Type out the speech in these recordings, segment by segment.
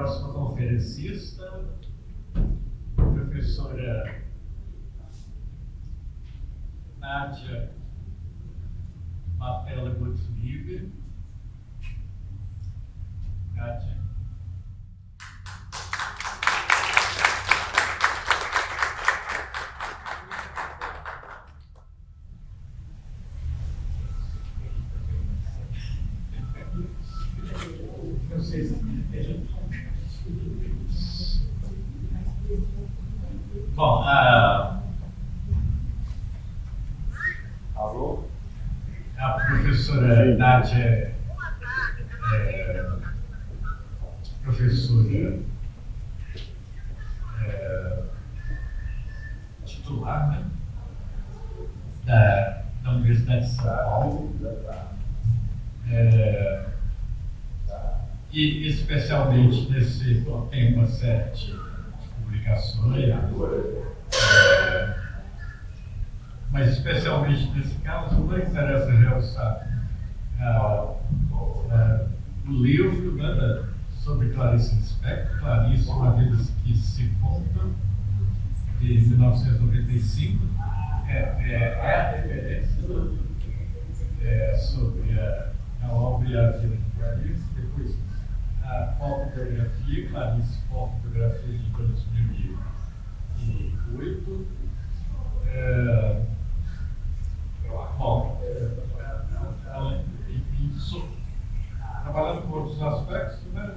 próxima conferencista, professora Nádia Mapella Gutniber. Nádia. Bom, Alô? a professora Nádia professora titular, né, da Universidade de São Paulo, e especialmente tem uma série de publicações, mas especialmente nesse caso, não interessa realçar o livro, né, sobre Clarice Lispector, Clarice, uma vida que se conta, de 1995, a referência sobre a obra e a vida de Clarice, depois a fotografia, Clarice, fotografia de 2008. Trabalhando com outros aspectos, né?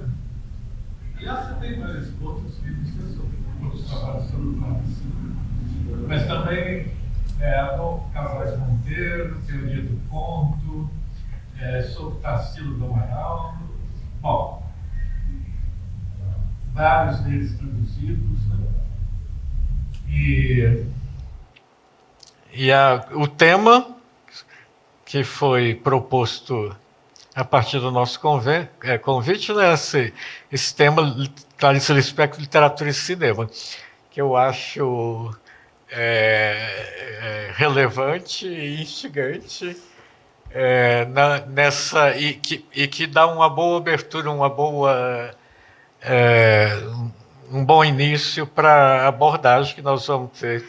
Aliás, você tem vários outros livros sobre outros trabalhos sobre Clarice, mas também Casais Monteiro, Teoria do Conto, sobre Tarsila do Amaral. Bom, vários deles traduzidos, né? O tema que foi proposto a partir do nosso convite, né, esse tema, Clarice Lispector, literatura e cinema, que eu acho relevante e instigante, e que dá uma boa abertura, um bom início para a abordagem que nós vamos ter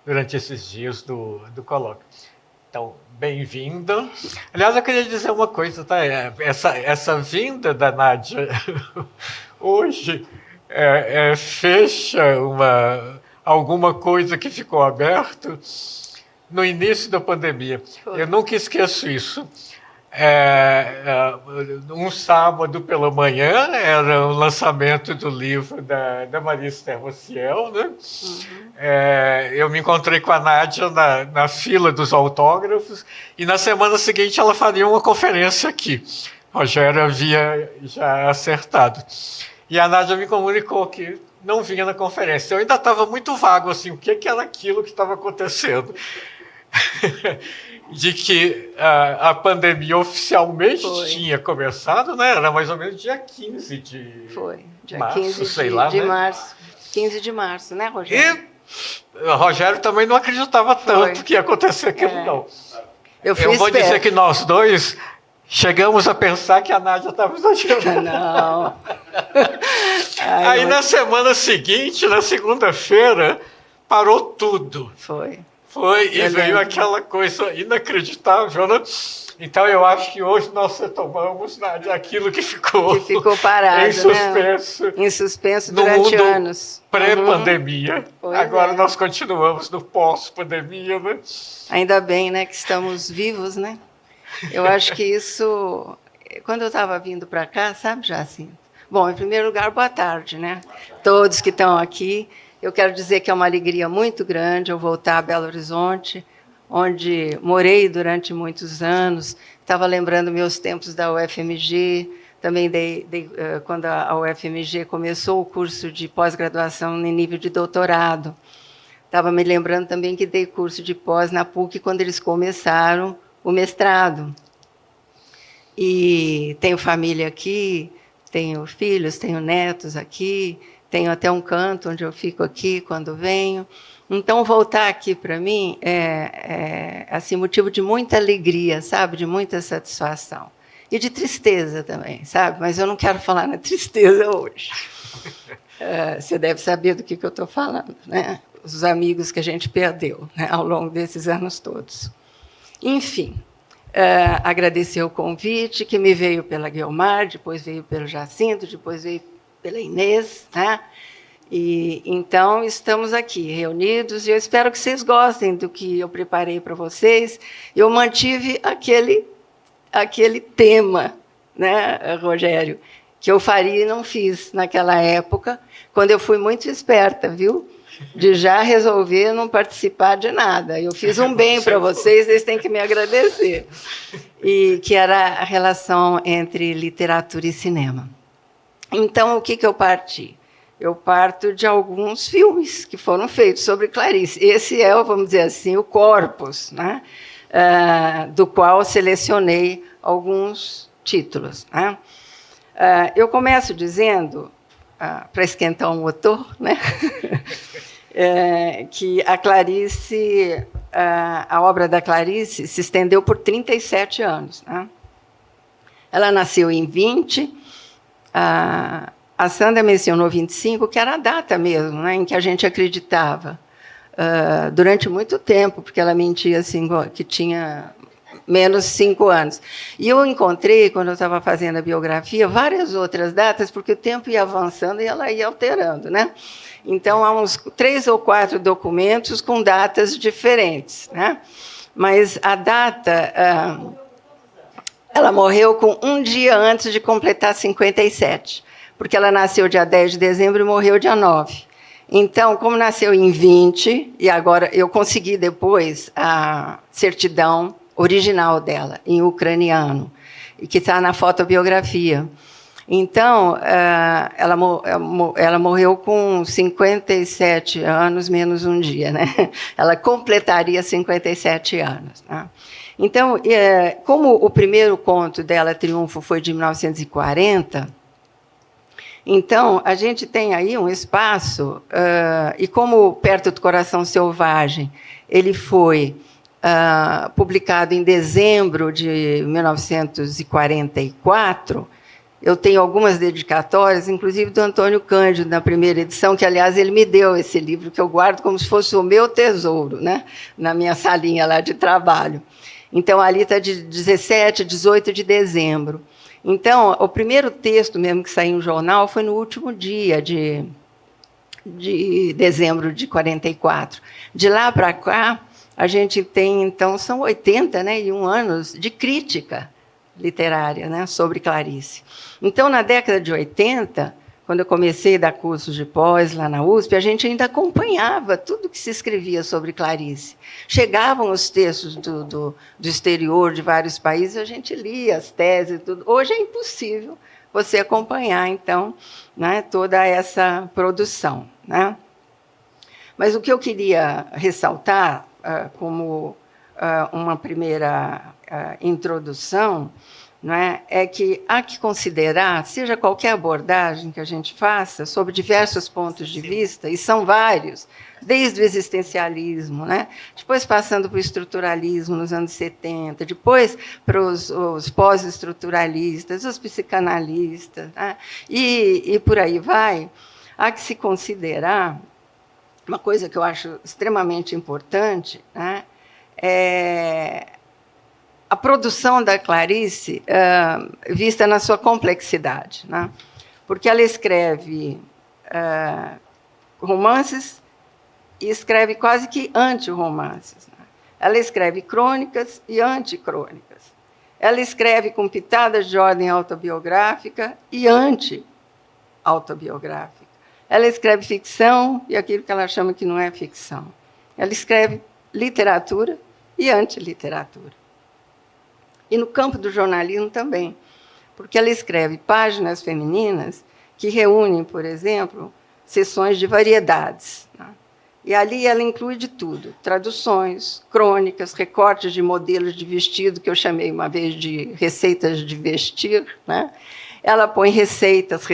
durante esses dias do colóquio. Então, bem-vinda. Aliás, eu queria dizer uma coisa, tá? Essa vinda da Nádia hoje fecha alguma coisa que ficou aberto no início da pandemia. Eu nunca esqueço isso. Um sábado pela manhã era o lançamento do livro da Maria Esther Maciel, né? Uhum. Eu me encontrei com a Nádia na fila dos autógrafos e na semana seguinte ela faria uma conferência aqui. Rogério havia já acertado. E a Nádia me comunicou que não vinha na conferência. Eu ainda estava muito vago, assim, o que era aquilo que estava acontecendo. De que a pandemia oficialmente tinha começado, né? Era mais ou menos dia 15 de março, 15 sei lá, de né? março. 15 de março, né, Rogério? E o Rogério também não acreditava tanto que ia acontecer aquilo, não. Eu vou dizer que nós dois chegamos a pensar que a Nádia estava exagerando. Não. Aí na semana seguinte, na segunda-feira, parou tudo. Foi, e veio aquela coisa inacreditável, né? Então eu acho que hoje nós retomamos, Nádia, aquilo que ficou parado, em suspenso. Né? Em suspenso durante anos. Pré-pandemia. Agora nós continuamos no pós-pandemia, né? Ainda bem, né, que estamos vivos, né? Eu acho que isso... Quando eu estava vindo para cá, sabe, Jacinto? Bom, em primeiro lugar, boa tarde, né? Todos que estão aqui. Eu quero dizer que é uma alegria muito grande eu voltar a Belo Horizonte, onde morei durante muitos anos. Estava lembrando meus tempos da UFMG, também quando a UFMG começou o curso de pós-graduação em nível de doutorado. Estava me lembrando também que dei curso de pós na PUC quando eles começaram o mestrado. E tenho família aqui, tenho filhos, tenho netos aqui, tenho até um canto onde eu fico aqui quando venho. Então, voltar aqui para mim é assim, motivo de muita alegria, sabe? De muita satisfação. e de tristeza também, sabe? Mas eu não quero falar na tristeza hoje. Você deve saber do que eu estou falando, né? Os amigos que a gente perdeu, né, ao longo desses anos todos. Enfim, agradecer o convite, que me veio pela Guiomar, depois veio pelo Jacinto, depois veio pela Inês, né? E então estamos aqui reunidos e eu espero que vocês gostem do que eu preparei para vocês. Eu mantive aquele tema, né, Rogério, que eu faria e não fiz naquela época, quando eu fui muito esperta, viu? De já resolver não participar de nada. Eu fiz um bem para vocês têm que me agradecer. E que era a relação entre literatura e cinema. Então, o que eu parti? Eu parto de alguns filmes que foram feitos sobre Clarice. Esse é, vamos dizer assim, o corpus, né? Do qual selecionei alguns títulos, né? Eu começo dizendo, para esquentar o motor, né? Que a Clarice, a obra da Clarice se estendeu por 37 anos. Né? Ela nasceu em 20, a Sandra mencionou 25, que era a data mesmo, né, em que a gente acreditava, durante muito tempo, porque ela mentia assim, que tinha menos 5 anos. E eu encontrei, quando eu estava fazendo a biografia, várias outras datas, porque o tempo ia avançando e ela ia alterando, né? Então, há uns 3 ou 4 documentos com datas diferentes, né? Mas a data... ela morreu com um dia antes de completar 57, porque ela nasceu dia 10 de dezembro e morreu dia 9. Então, como nasceu em 20, e agora eu consegui depois a certidão original dela, em ucraniano, e que está na fotobiografia. Então, ela morreu com 57 anos menos um dia, né? Ela completaria 57 anos. Né? Então, como o primeiro conto dela, Triunfo, foi de 1940, então a gente tem aí um espaço, e como Perto do Coração Selvagem, ele foi publicado em dezembro de 1944, eu tenho algumas dedicatórias, inclusive do Antônio Cândido, na primeira edição, que, aliás, ele me deu esse livro, que eu guardo como se fosse o meu tesouro, né? Na minha salinha lá de trabalho. Então, ali está de 17, 18 de dezembro. Então, o primeiro texto mesmo que saiu no jornal foi no último dia de dezembro de 44. De lá para cá, a gente tem, então, são 80, né, e 1 anos de crítica literária, né, sobre Clarice. Então, na década de 80, quando eu comecei a dar cursos de pós lá na USP, a gente ainda acompanhava tudo que se escrevia sobre Clarice. Chegavam os textos do exterior, de vários países, a gente lia as teses, tudo. Hoje é impossível você acompanhar, então, né, toda essa produção. Né? Mas o que eu queria ressaltar, como uma primeira introdução, não é que há que considerar, seja qualquer abordagem que a gente faça, sobre diversos pontos de vista, e são vários, desde o existencialismo, né? Depois passando para o estruturalismo nos anos 70, depois para os pós-estruturalistas, os psicanalistas, né? E por aí vai, há que se considerar uma coisa que eu acho extremamente importante, né? A produção da Clarice vista na sua complexidade, né? Porque ela escreve romances e escreve quase que anti-romances. Né? Ela escreve crônicas e anticrônicas. Ela escreve com pitadas de ordem autobiográfica e anti-autobiográfica. Ela escreve ficção e aquilo que ela chama que não é ficção. Ela escreve literatura e antiliteratura. E no campo do jornalismo também, porque ela escreve páginas femininas que reúnem, por exemplo, seções de variedades. Né? E ali ela inclui de tudo, traduções, crônicas, recortes de modelos de vestido, que eu chamei uma vez de receitas de vestir. Né? Ela põe receitas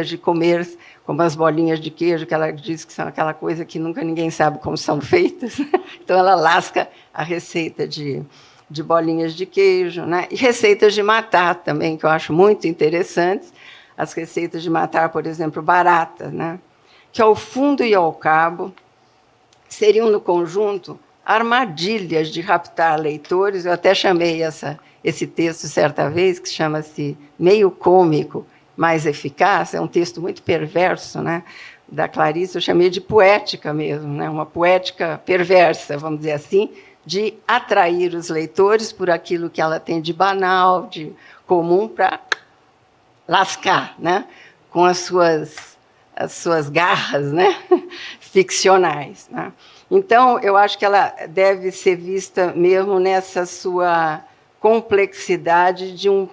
de comer, como as bolinhas de queijo, que ela diz que são aquela coisa que nunca ninguém sabe como são feitas. Então, ela lasca a receita de de bolinhas de queijo, né? E receitas de matar também, que eu acho muito interessantes. As receitas de matar, por exemplo, barata, né? Que ao fundo e ao cabo seriam, no conjunto, armadilhas de raptar leitores. Eu até chamei esse texto certa vez, que chama-se Meio Cômico, Mais Eficaz. É um texto muito perverso, né? Da Clarice, eu chamei de poética mesmo, né? Uma poética perversa, vamos dizer assim, de atrair os leitores por aquilo que ela tem de banal, de comum, para lascar, né? Com as suas garras, né? Ficcionais, né? Então, eu acho que ela deve ser vista mesmo nessa sua complexidade de um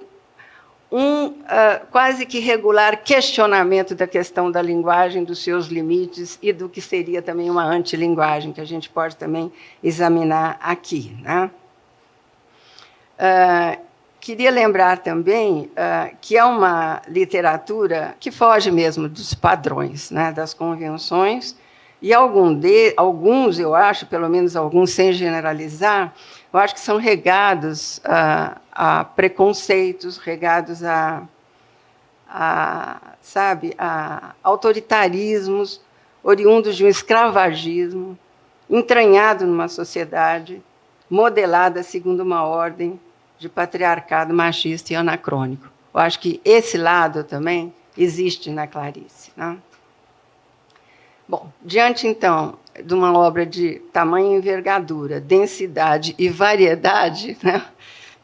quase que regular questionamento da questão da linguagem, dos seus limites e do que seria também uma antilinguagem, que a gente pode também examinar aqui, né? Queria lembrar também que é uma literatura que foge mesmo dos padrões, né, das convenções, e alguns, eu acho, pelo menos alguns, sem generalizar, eu acho que são regados a preconceitos, regados sabe, a autoritarismos oriundos de um escravagismo entranhado numa sociedade modelada segundo uma ordem de patriarcado machista e anacrônico. Eu acho que esse lado também existe na Clarice, né? Bom, diante, então, de uma obra de tamanha envergadura, densidade e variedade, né?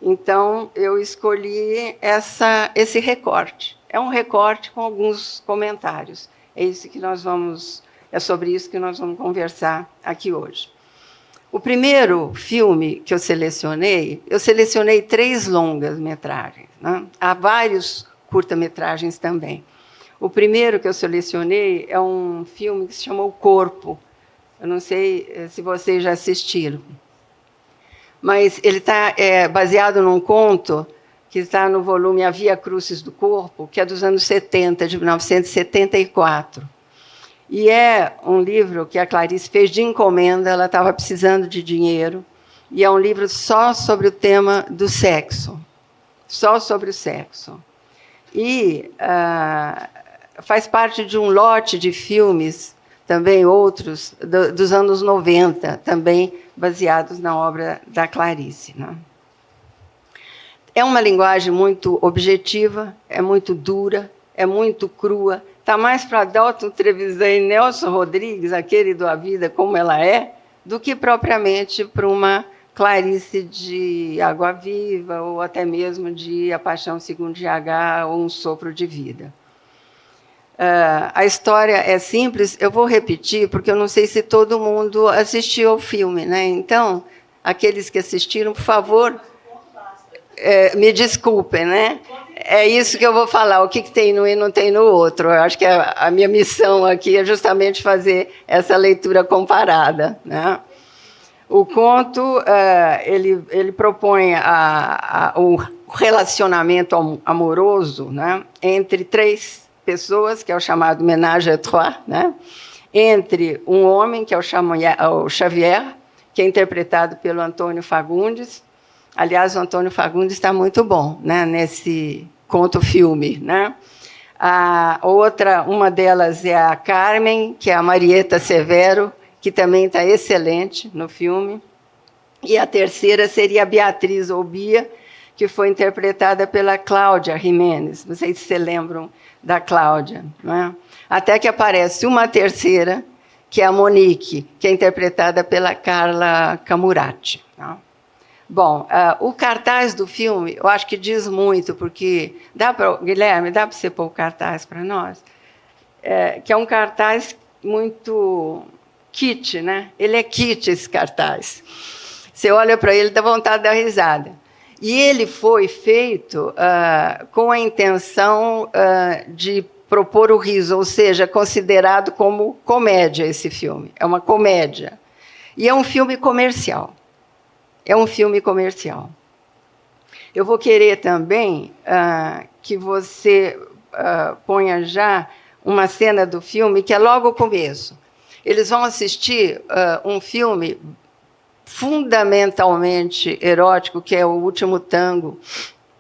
Então, eu escolhi esse recorte. É um recorte com alguns comentários. É sobre isso que nós vamos conversar aqui hoje. O primeiro filme que eu selecionei 3 longas-metragens, né? Há vários curta-metragens também. O primeiro que eu selecionei é um filme que se chama O Corpo. Eu não sei se vocês já assistiram, mas ele está baseado num conto que está no volume A Via Crucis do Corpo, que é dos anos 70, de 1974. E é um livro que a Clarice fez de encomenda, ela estava precisando de dinheiro, e é um livro só sobre o tema do sexo, só sobre o sexo. E faz parte de um lote de filmes, também outros, dos anos 90, também baseados na obra da Clarice, né? É uma linguagem muito objetiva, é muito dura, é muito crua. Está mais para Dalton Trevisan e Nelson Rodrigues, aquele do A Vida Como Ela É, do que propriamente para uma Clarice de Água Viva, ou até mesmo de A Paixão Segundo GH, ou Um Sopro de Vida. A história é simples, eu vou repetir, porque eu não sei se todo mundo assistiu ao filme, né? Então, aqueles que assistiram, por favor, me desculpem, né? É isso que eu vou falar, o que tem num e não tem no outro. Eu acho que a minha missão aqui é justamente fazer essa leitura comparada, né? O conto ele propõe o relacionamento amoroso, né, entre 3 pessoas, que é o chamado ménage à trois, né, entre um homem, que é o Xavier, que é interpretado pelo Antônio Fagundes. Aliás, o Antônio Fagundes está muito bom, né, nesse conto-filme, né? Uma delas é a Carmen, que é a Marieta Severo, que também está excelente no filme. E a terceira seria a Beatriz ou Bia, que foi interpretada pela Cláudia Jiménez. Não sei se vocês lembram da Cláudia, né? Até que aparece uma terceira, que é a Monique, que é interpretada pela Carla Camurati, né? Bom, o cartaz do filme, eu acho que diz muito, porque... Guilherme, dá para você pôr o cartaz para nós? Que é um cartaz muito kit, né? Ele é kit, esse cartaz. Você olha para ele, dá vontade de dar risada. E ele foi feito com a intenção de propor o riso, ou seja, considerado como comédia esse filme. É uma comédia. E é um filme comercial. É um filme comercial. Eu vou querer também que você ponha já uma cena do filme, que é logo o começo. Eles vão assistir um filme fundamentalmente erótico, que é O Último Tango,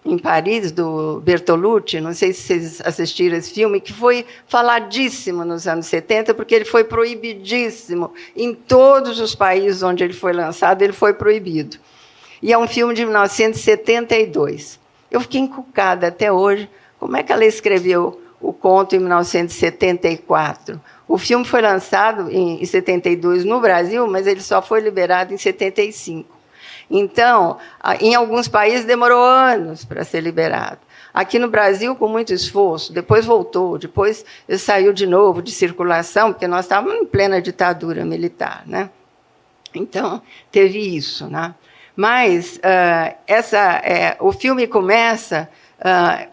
em Paris, do Bertolucci. Não sei se vocês assistiram esse filme, que foi faladíssimo nos anos 70, porque ele foi proibidíssimo. Em todos os países onde ele foi lançado, ele foi proibido. E é um filme de 1972. Eu fiquei encucada até hoje. Como é que ela escreveu o conto em 1974? O filme foi lançado em 72 no Brasil, mas ele só foi liberado em 75. Então, em alguns países demorou anos para ser liberado. Aqui no Brasil, com muito esforço, depois voltou, depois saiu de novo de circulação, porque nós estávamos em plena ditadura militar, né? Então, teve isso, né? Mas o filme começa,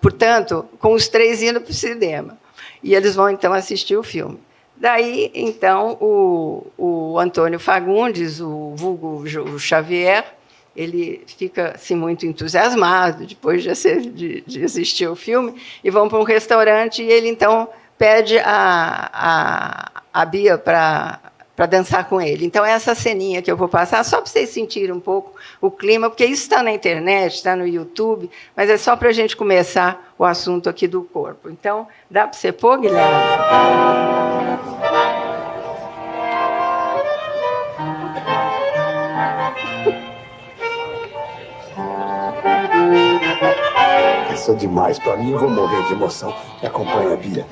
portanto, com os três indo para o cinema. E eles vão, então, assistir o filme. Daí, então, o Antônio Fagundes, o vulgo Xavier, ele fica assim, muito entusiasmado depois de assistir o filme, e vão para um restaurante, e ele, então, pede a Bia para dançar com ele. Então, é essa ceninha que eu vou passar, só para vocês sentirem um pouco o clima, porque isso está na internet, está no YouTube, mas é só para a gente começar o assunto aqui do corpo. Então, dá para você pôr, Guilherme? Isso é demais para mim, eu vou morrer de emoção. Me acompanha, Bia.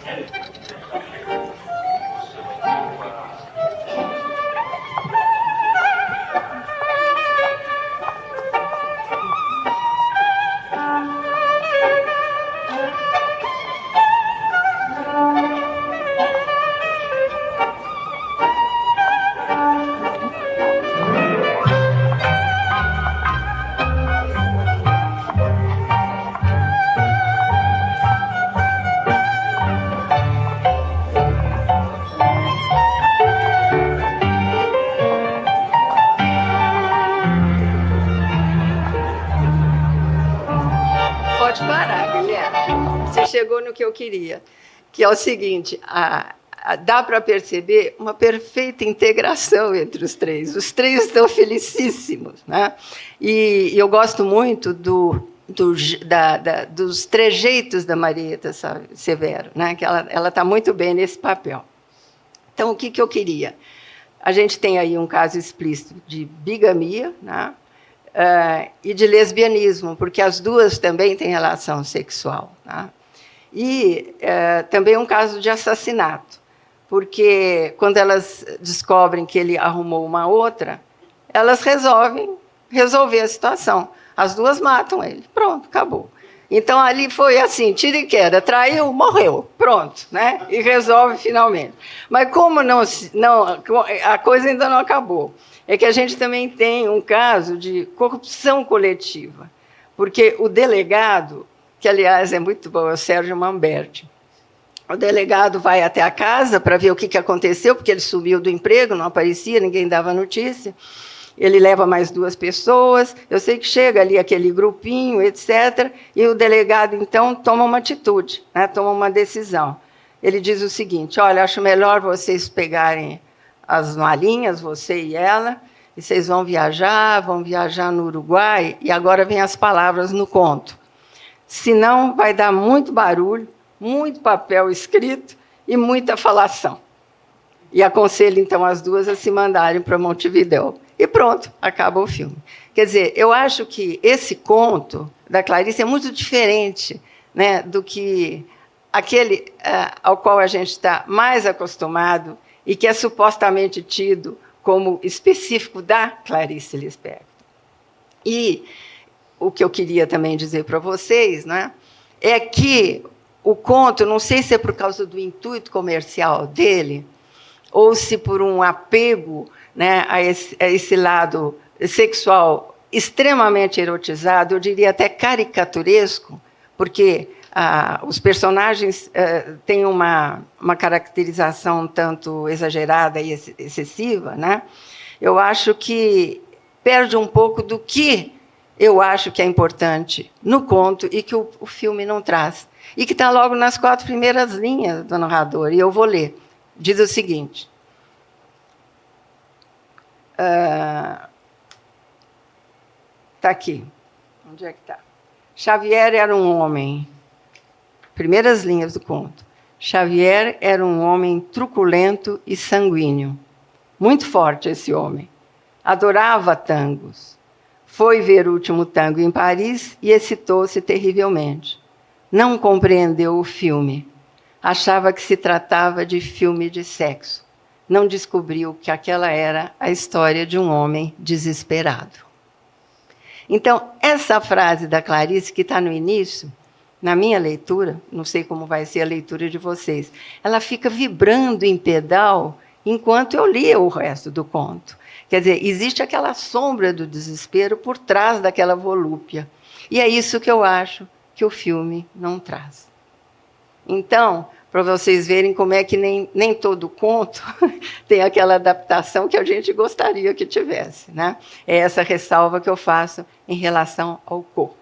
Pode parar, Guilherme. Você chegou no que eu queria, que é o seguinte: dá para perceber uma perfeita integração entre os três. Os três estão felicíssimos, né? E eu gosto muito dos trejeitos da Marieta Severo, né? Que ela está muito bem nesse papel. Então, o que eu queria? A gente tem aí um caso explícito de bigamia, né? E de lesbianismo, porque as duas também têm relação sexual, né? E também um caso de assassinato, porque quando elas descobrem que ele arrumou uma outra, elas resolvem resolver a situação. As duas matam ele. Pronto, acabou. Então, ali foi assim, tira e queda, traiu, morreu, pronto, né? E resolve finalmente. Mas como não, a coisa ainda não acabou. É que a gente também tem um caso de corrupção coletiva, porque o delegado, que, aliás, é muito bom, é o Sérgio Mamberti, o delegado vai até a casa para ver o que aconteceu, porque ele sumiu do emprego, não aparecia, ninguém dava notícia. Ele leva mais 2 pessoas, eu sei que chega ali aquele grupinho, etc., e o delegado, então, toma uma atitude, né, toma uma decisão. Ele diz o seguinte: olha, acho melhor vocês pegarem as malinhas, você e ela, e vocês vão viajar no Uruguai, e agora vem as palavras no conto. Senão vai dar muito barulho, muito papel escrito e muita falação. E aconselho, então, as duas a se mandarem para Montevidéu. E pronto, acaba o filme. Quer dizer, eu acho que esse conto da Clarice é muito diferente, né, do que aquele ao qual a gente está mais acostumado e que é supostamente tido como específico da Clarice Lispector. E o que eu queria também dizer para vocês, né, é que o conto, não sei se é por causa do intuito comercial dele, ou se por um apego, né, a esse lado sexual extremamente erotizado, eu diria até caricaturesco, porque os personagens têm uma caracterização um tanto exagerada e excessiva, né? Eu acho que perde um pouco do que eu acho que é importante no conto e que o filme não traz. E que está logo nas 4 primeiras linhas do narrador, e eu vou ler. Diz o seguinte: Está aqui. Onde é que está? Xavier era um homem. Primeiras linhas do conto. Xavier era um homem truculento e sanguíneo. Muito forte esse homem. Adorava tangos. Foi ver o último tango em Paris e excitou-se terrivelmente. Não compreendeu o filme. Achava que se tratava de filme de sexo. Não descobriu que aquela era a história de um homem desesperado. Então, essa frase da Clarice, que está no início, na minha leitura, não sei como vai ser a leitura de vocês, ela fica vibrando em pedal enquanto eu lia o resto do conto. Quer dizer, existe aquela sombra do desespero por trás daquela volúpia. E é isso que eu acho que o filme não traz. Então, para vocês verem como é que nem todo conto tem aquela adaptação que a gente gostaria que tivesse, né? É essa ressalva que eu faço em relação ao corpo.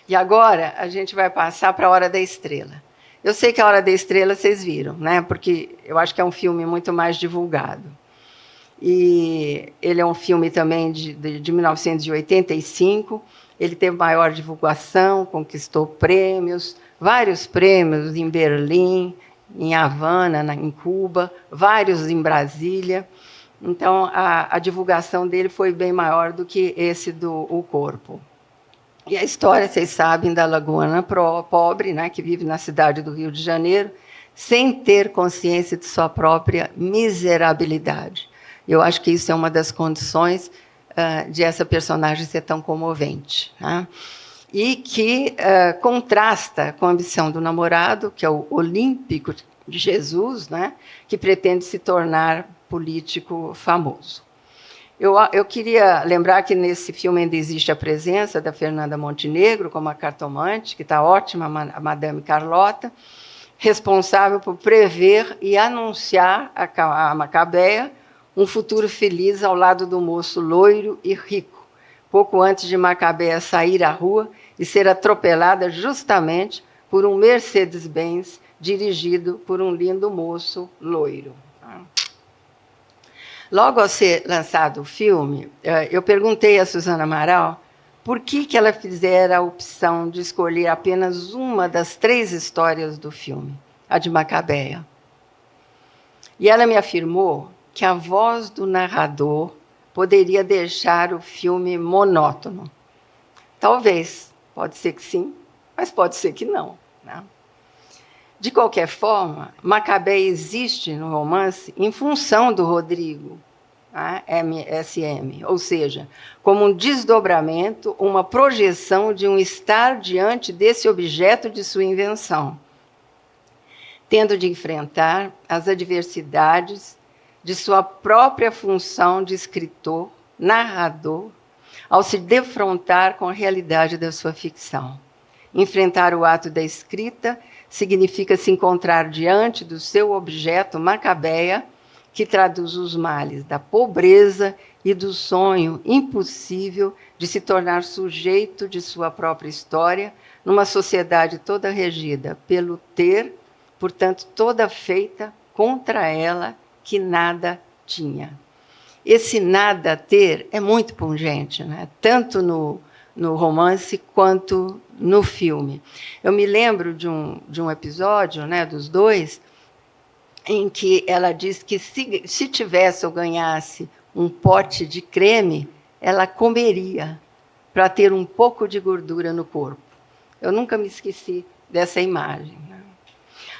E agora a gente vai passar para a Hora da Estrela. Eu sei que a Hora da Estrela vocês viram, né? Porque eu acho que é um filme muito mais divulgado. E ele é um filme também de 1985. Ele teve maior divulgação, conquistou prêmios, vários prêmios em Berlim, em Havana, em Cuba, vários em Brasília. Então, a divulgação dele foi bem maior do que esse do O Corpo. E a história, vocês sabem, da lagoana pobre, né, que vive na cidade do Rio de Janeiro, sem ter consciência de sua própria miserabilidade. Eu acho que isso é uma das condições de essa personagem ser tão comovente, né? E que contrasta com a ambição do namorado, que é o olímpico de Jesus, né, que pretende se tornar político famoso. Eu queria lembrar que nesse filme ainda existe a presença da Fernanda Montenegro como a cartomante, que está ótima, a Madame Carlota, responsável por prever e anunciar a Macabeia um futuro feliz ao lado do moço loiro e rico, pouco antes de Macabeia sair à rua e ser atropelada justamente por um Mercedes-Benz dirigido por um lindo moço loiro. Logo ao ser lançado o filme, eu perguntei a Suzana Amaral por que ela fizera a opção de escolher apenas uma das 3 histórias do filme, a de Macabeia. E ela me afirmou que a voz do narrador poderia deixar o filme monótono. Talvez, pode ser que sim, mas pode ser que não, né? De qualquer forma, Macabeia existe no romance em função do Rodrigo, né, MSM, ou seja, como um desdobramento, uma projeção de um estar diante desse objeto de sua invenção, tendo de enfrentar as adversidades de sua própria função de escritor, narrador, ao se defrontar com a realidade da sua ficção. Enfrentar o ato da escrita significa se encontrar diante do seu objeto Macabeia, que traduz os males da pobreza e do sonho impossível de se tornar sujeito de sua própria história, numa sociedade toda regida pelo ter, portanto, toda feita contra ela, que nada tinha. Esse nada ter é muito pungente, né? Tanto no romance quanto no filme. Eu me lembro de um episódio, né, dos dois, em que ela diz que se tivesse ou ganhasse um pote de creme, ela comeria para ter um pouco de gordura no corpo. Eu nunca me esqueci dessa imagem, né?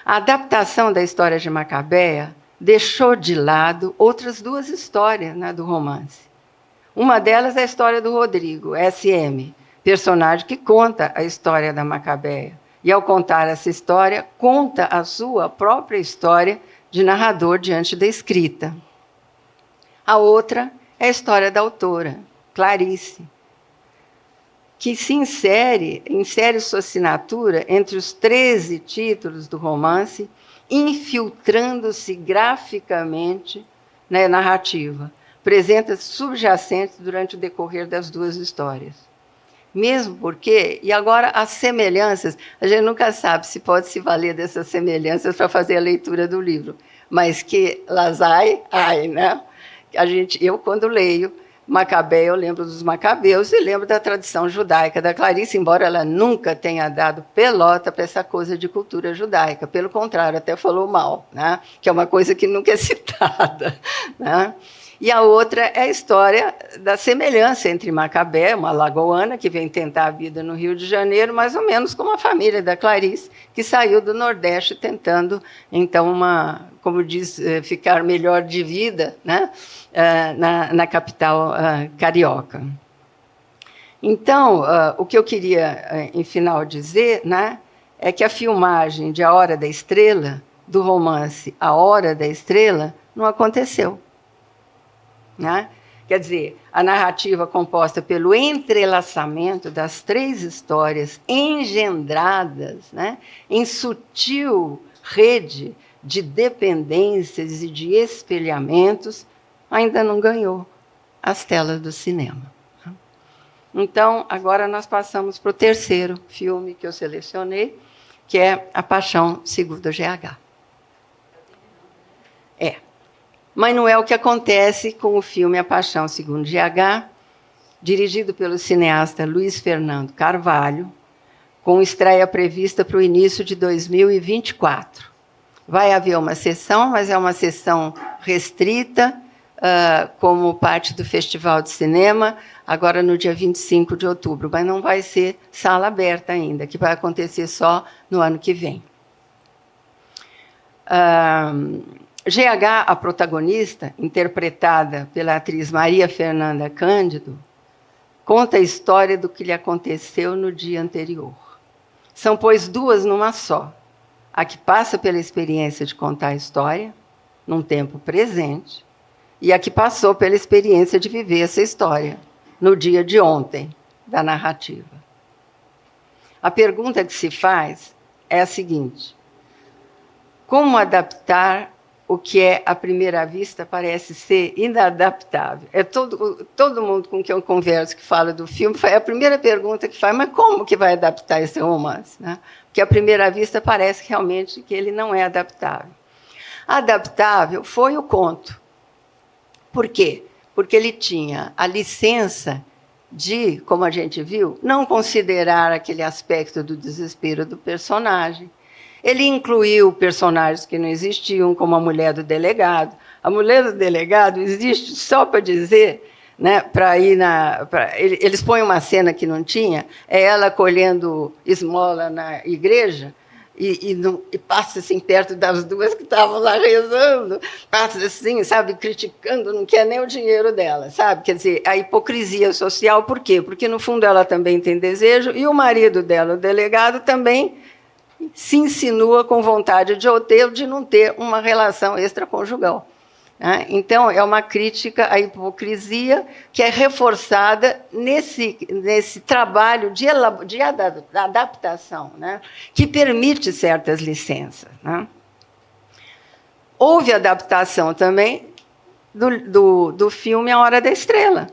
A adaptação da história de Macabeia deixou de lado outras 2 histórias, né, do romance. Uma delas é a história do Rodrigo, SM, personagem que conta a história da Macabeia. E, ao contar essa história, conta a sua própria história de narrador diante da escrita. A outra é a história da autora, Clarice, que se insere sua assinatura entre os 13 títulos do romance, infiltrando-se graficamente na narrativa, presentes subjacentes durante o decorrer das 2 histórias. Mesmo porque, e agora as semelhanças, a gente nunca sabe se pode se valer dessas semelhanças para fazer a leitura do livro, mas que las hay, né? Eu, quando leio, Macabé, eu lembro dos Macabeus e lembro da tradição judaica da Clarice, embora ela nunca tenha dado pelota para essa coisa de cultura judaica. Pelo contrário, até falou mal, né? Que é uma coisa que nunca é citada. Né? E a outra é a história da semelhança entre Macabé, uma lagoana que vem tentar a vida no Rio de Janeiro, mais ou menos como a família da Clarice, que saiu do Nordeste tentando, então, como diz, ficar melhor de vida, né? Na capital carioca. Então, o que eu queria, em final, dizer, né, é que a filmagem de A Hora da Estrela, do romance A Hora da Estrela, não aconteceu. Né? Quer dizer, a narrativa composta pelo entrelaçamento das 3 histórias engendradas, né, em sutil rede de dependências e de espelhamentos, ainda não ganhou as telas do cinema. Então, agora nós passamos para o terceiro filme que eu selecionei, que é A Paixão Segundo GH. Mas não é o que acontece com o filme A Paixão Segundo GH, dirigido pelo cineasta Luiz Fernando Carvalho, com estreia prevista para o início de 2024. Vai haver uma sessão, mas é uma sessão restrita, como parte do Festival de Cinema, agora no dia 25 de outubro, mas não vai ser sala aberta ainda, que vai acontecer só no ano que vem. GH, a protagonista, interpretada pela atriz Maria Fernanda Cândido, conta a história do que lhe aconteceu no dia anterior. São, pois, 2 numa só. A que passa pela experiência de contar a história, num tempo presente, e a que passou pela experiência de viver essa história, no dia de ontem, da narrativa. A pergunta que se faz é a seguinte: como adaptar o que à primeira vista parece ser inadaptável? Todo mundo com quem eu converso que fala do filme, é a primeira pergunta que faz, mas como que vai adaptar esse romance? Né? Porque à primeira vista parece realmente que ele não é adaptável. Adaptável foi o conto. Por quê? Porque ele tinha a licença de, como a gente viu, não considerar aquele aspecto do desespero do personagem. Ele incluiu personagens que não existiam, como a mulher do delegado. A mulher do delegado existe só para dizer, né, para ir eles põem uma cena que não tinha, é ela colhendo esmola na igreja, e passa assim perto das 2 que estavam lá rezando, passa assim, sabe, criticando, não quer nem o dinheiro dela, sabe? Quer dizer, a hipocrisia social, por quê? Porque, no fundo, ela também tem desejo, e o marido dela, o delegado, também se insinua com vontade de ter ou de não ter uma relação extraconjugal. Então, é uma crítica à hipocrisia que é reforçada nesse trabalho de adaptação, né, que permite certas licenças. Né. Houve adaptação também do filme A Hora da Estrela,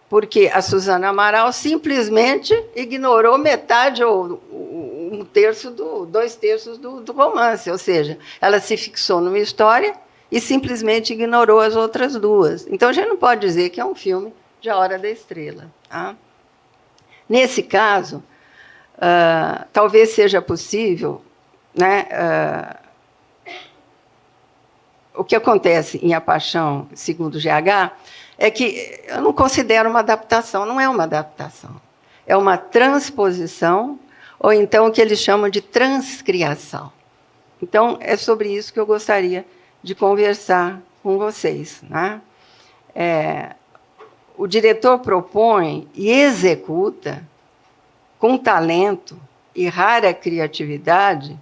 porque a Suzana Amaral simplesmente ignorou metade ou 2/3 do romance, ou seja, ela se fixou numa história e simplesmente ignorou as outras 2. Então, a gente não pode dizer que é um filme de A Hora da Estrela. Tá? Nesse caso, talvez seja possível, né, o que acontece em A Paixão Segundo GH é que eu não considero uma adaptação, não é uma adaptação. É uma transposição, ou então o que eles chamam de transcriação. Então, é sobre isso que eu gostaria de conversar com vocês. Né? O diretor propõe e executa, com talento e rara criatividade,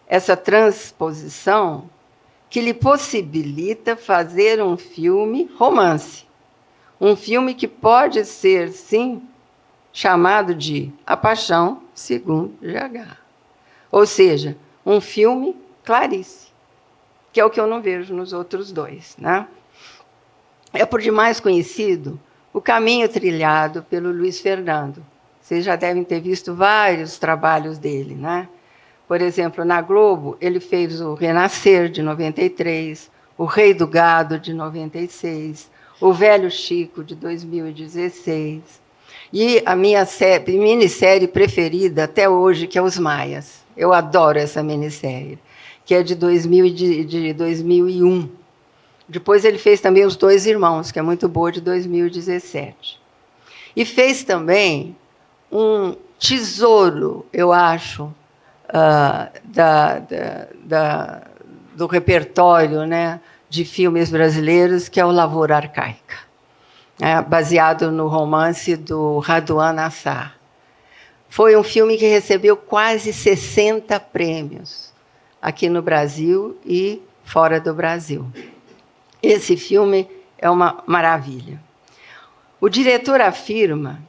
essa transposição que lhe possibilita fazer um filme romance. Um filme que pode ser, sim, chamado de A Paixão Segundo GH. Ou seja, um filme Clarice, que é o que eu não vejo nos outros 2. Né? É por demais conhecido o caminho trilhado pelo Luiz Fernando. Vocês já devem ter visto vários trabalhos dele. Né? Por exemplo, na Globo, ele fez o Renascer, de 93, O Rei do Gado, de 96, O Velho Chico, de 2016, e a minha minissérie preferida até hoje, que é Os Maias. Eu adoro essa minissérie, que é de 2001. Depois ele fez também Os Dois Irmãos, que é muito boa, de 2017. E fez também um tesouro, eu acho, do repertório, né, de filmes brasileiros, que é o Lavoura Arcaica, baseado no romance do Raduan Nassar. Foi um filme que recebeu quase 60 prêmios aqui no Brasil e fora do Brasil. Esse filme é uma maravilha. O diretor afirma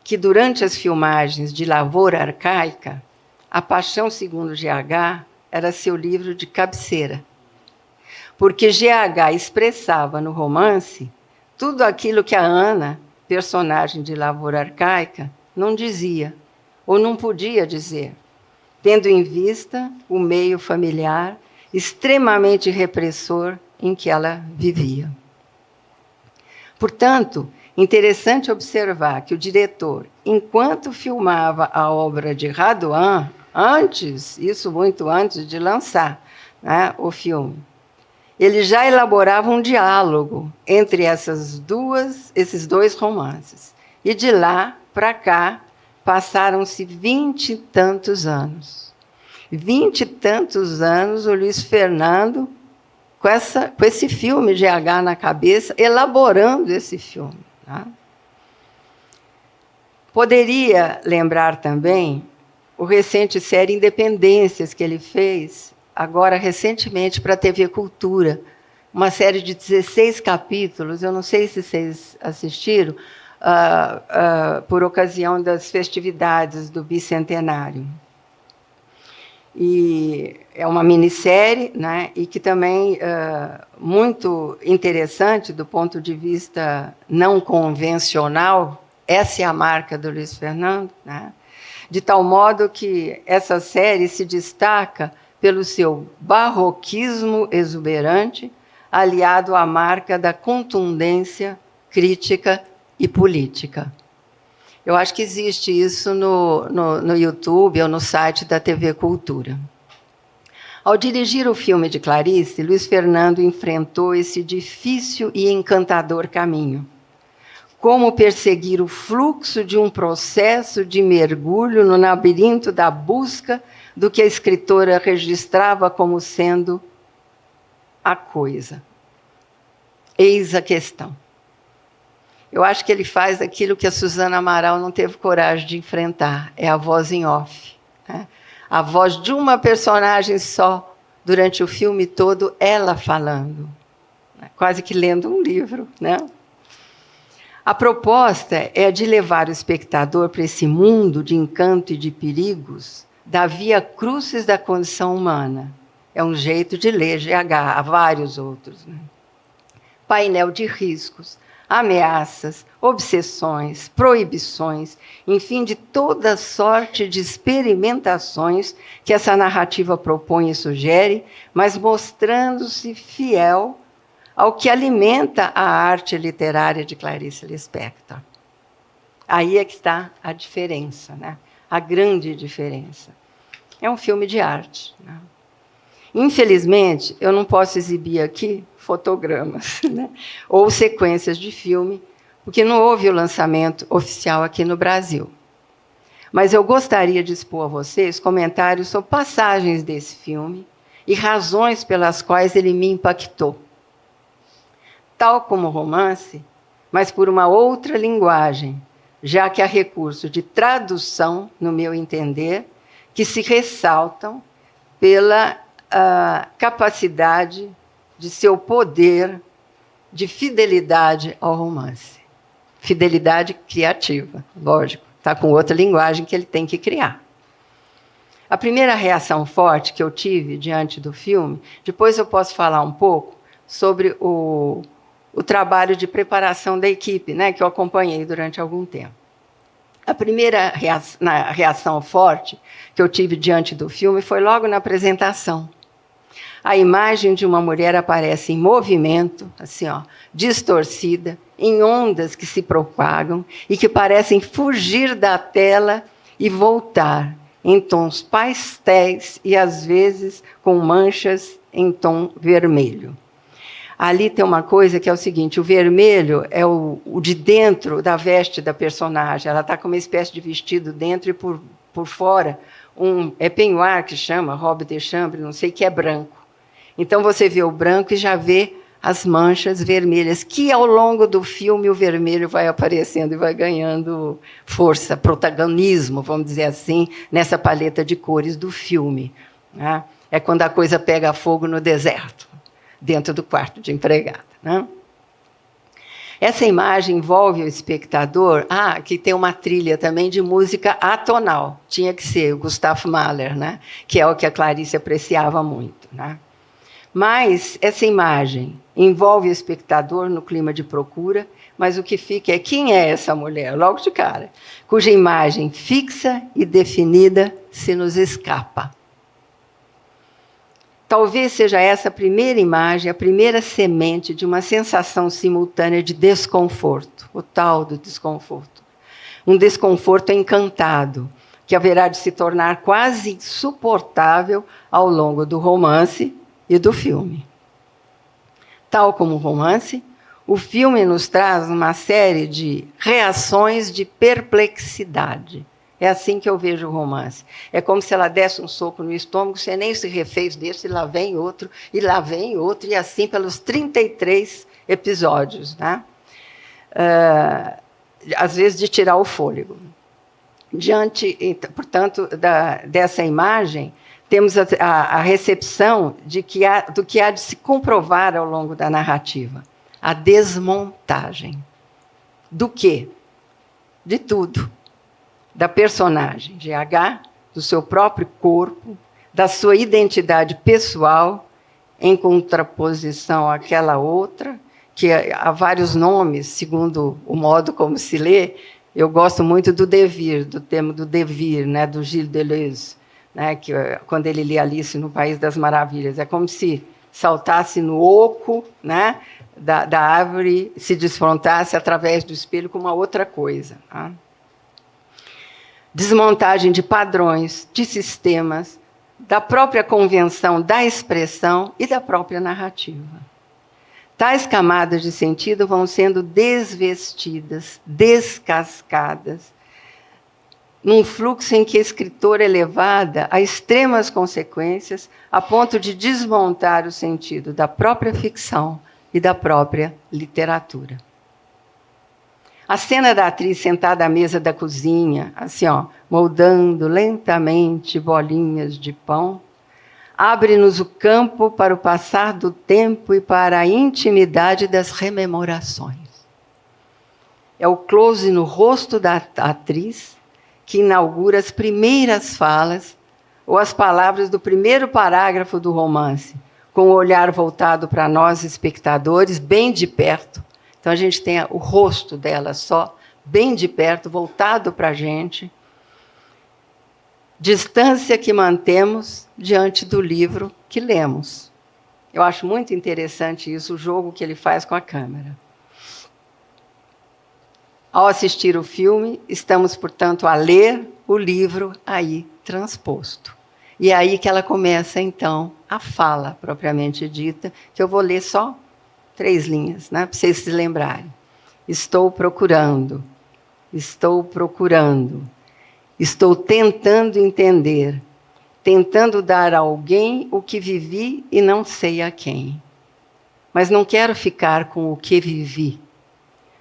que, durante as filmagens de Lavoura Arcaica, A Paixão Segundo GH era seu livro de cabeceira, porque GH expressava no romance tudo aquilo que a Ana, personagem de Lavoura Arcaica, não dizia, ou não podia dizer, tendo em vista o meio familiar extremamente repressor em que ela vivia. Portanto, interessante observar que o diretor, enquanto filmava a obra de Raduan, muito antes de lançar, né, o filme, ele já elaborava um diálogo entre esses dois romances. E de lá para cá, passaram-se 20 e tantos anos. 20 e tantos anos, o Luiz Fernando, com esse filme GH na cabeça, elaborando esse filme. Tá? Poderia lembrar também o recente série Independências, que ele fez, agora recentemente, para a TV Cultura, uma série de 16 capítulos, eu não sei se vocês assistiram, por ocasião das festividades do bicentenário. E é uma minissérie, né, e que também muito interessante do ponto de vista não convencional. Essa é a marca do Luiz Fernando, né, de tal modo que essa série se destaca pelo seu barroquismo exuberante, aliado à marca da contundência crítica e política. Eu acho que existe isso no YouTube ou no site da TV Cultura. Ao dirigir o filme de Clarice, Luiz Fernando enfrentou esse difícil e encantador caminho. Como perseguir o fluxo de um processo de mergulho no labirinto da busca do que a escritora registrava como sendo a coisa. Eis a questão. Eu acho que ele faz aquilo que a Susana Amaral não teve coragem de enfrentar, é a voz em off. Né? A voz de uma personagem só, durante o filme todo, ela falando, né? Quase que lendo um livro. Né? A proposta é de levar o espectador para esse mundo de encanto e de perigos da via crucis da condição humana. É um jeito de ler GH, há vários outros. Né? Painel de riscos, ameaças, obsessões, proibições, enfim, de toda sorte de experimentações que essa narrativa propõe e sugere, mas mostrando-se fiel ao que alimenta a arte literária de Clarice Lispector. Aí é que está a diferença, né? A grande diferença. É um filme de arte. Né? Infelizmente, eu não posso exibir aqui fotogramas, né, ou sequências de filme, porque não houve o lançamento oficial aqui no Brasil. Mas eu gostaria de expor a vocês comentários sobre passagens desse filme e razões pelas quais ele me impactou. Tal como o romance, mas por uma outra linguagem, já que há recursos de tradução, no meu entender, que se ressaltam pela capacidade de seu poder de fidelidade ao romance. Fidelidade criativa, lógico. Está com outra linguagem que ele tem que criar. A primeira reação forte que eu tive diante do filme, depois eu posso falar um pouco sobre o trabalho de preparação da equipe, né, que eu acompanhei durante algum tempo. A primeira reação forte que eu tive diante do filme foi logo na apresentação. a imagem de uma mulher aparece em movimento, assim, ó, distorcida, em ondas que se propagam e que parecem fugir da tela e voltar em tons pastéis e, às vezes, com manchas em tom vermelho. Ali tem uma coisa que é o seguinte, o vermelho é o de dentro da veste da personagem. Ela está com uma espécie de vestido dentro e por fora é peignoir que chama, robe de chambre, não sei, que é branco. Então você vê o branco e já vê as manchas vermelhas, que ao longo do filme o vermelho vai aparecendo e vai ganhando força, protagonismo, vamos dizer assim, nessa paleta de cores do filme, né? É quando a coisa pega fogo no deserto, dentro do quarto de empregada, né? Essa imagem envolve o espectador, que tem uma trilha também de música atonal, tinha que ser o Gustav Mahler, né? Que é o que a Clarice apreciava muito, né? Mas essa imagem envolve o espectador no clima de procura, mas o que fica é quem é essa mulher, logo de cara, cuja imagem fixa e definida se nos escapa. Talvez seja essa a primeira imagem, a primeira semente de uma sensação simultânea de desconforto, o tal do desconforto. Um desconforto encantado, que haverá de se tornar quase insuportável ao longo do romance e do filme. Tal como o romance, o filme nos traz uma série de reações de perplexidade. É assim que eu vejo o romance. É como se ela desse um soco no estômago, você nem se refez desse, e lá vem outro, e lá vem outro, e assim pelos 33 episódios, né? Às vezes de tirar o fôlego. Diante, portanto, dessa imagem, temos a recepção do que há de se comprovar ao longo da narrativa. A desmontagem. Do quê? De tudo. Da personagem, GH, do seu próprio corpo, da sua identidade pessoal, em contraposição àquela outra, que há vários nomes, segundo o modo como se lê. Eu gosto muito do devir, do termo do devir, né, do Gilles Deleuze, né, que, quando ele lê Alice no País das Maravilhas. É como se saltasse no oco, né, da árvore, se desfrontasse através do espelho com uma outra coisa. Tá? Desmontagem de padrões, de sistemas, da própria convenção da expressão e da própria narrativa. Tais camadas de sentido vão sendo desvestidas, descascadas, num fluxo em que a escritora é levada a extremas consequências, a ponto de desmontar o sentido da própria ficção e da própria literatura. A cena da atriz sentada à mesa da cozinha, assim, ó, moldando lentamente bolinhas de pão, abre-nos o campo para o passar do tempo e para a intimidade das rememorações. É o close no rosto da atriz que inaugura as primeiras falas ou as palavras do primeiro parágrafo do romance, com o olhar voltado para nós, espectadores, bem de perto. Então, a gente tem o rosto dela só, bem de perto, voltado para a gente. Distância que mantemos diante do livro que lemos. Eu acho muito interessante isso, o jogo que ele faz com a câmera. Ao assistir o filme, estamos, portanto, a ler o livro aí transposto. E é aí que ela começa, então, a fala propriamente dita, que eu vou ler só 3 linhas, né, para vocês se lembrarem. Estou procurando, estou tentando entender, tentando dar a alguém o que vivi e não sei a quem. Mas não quero ficar com o que vivi.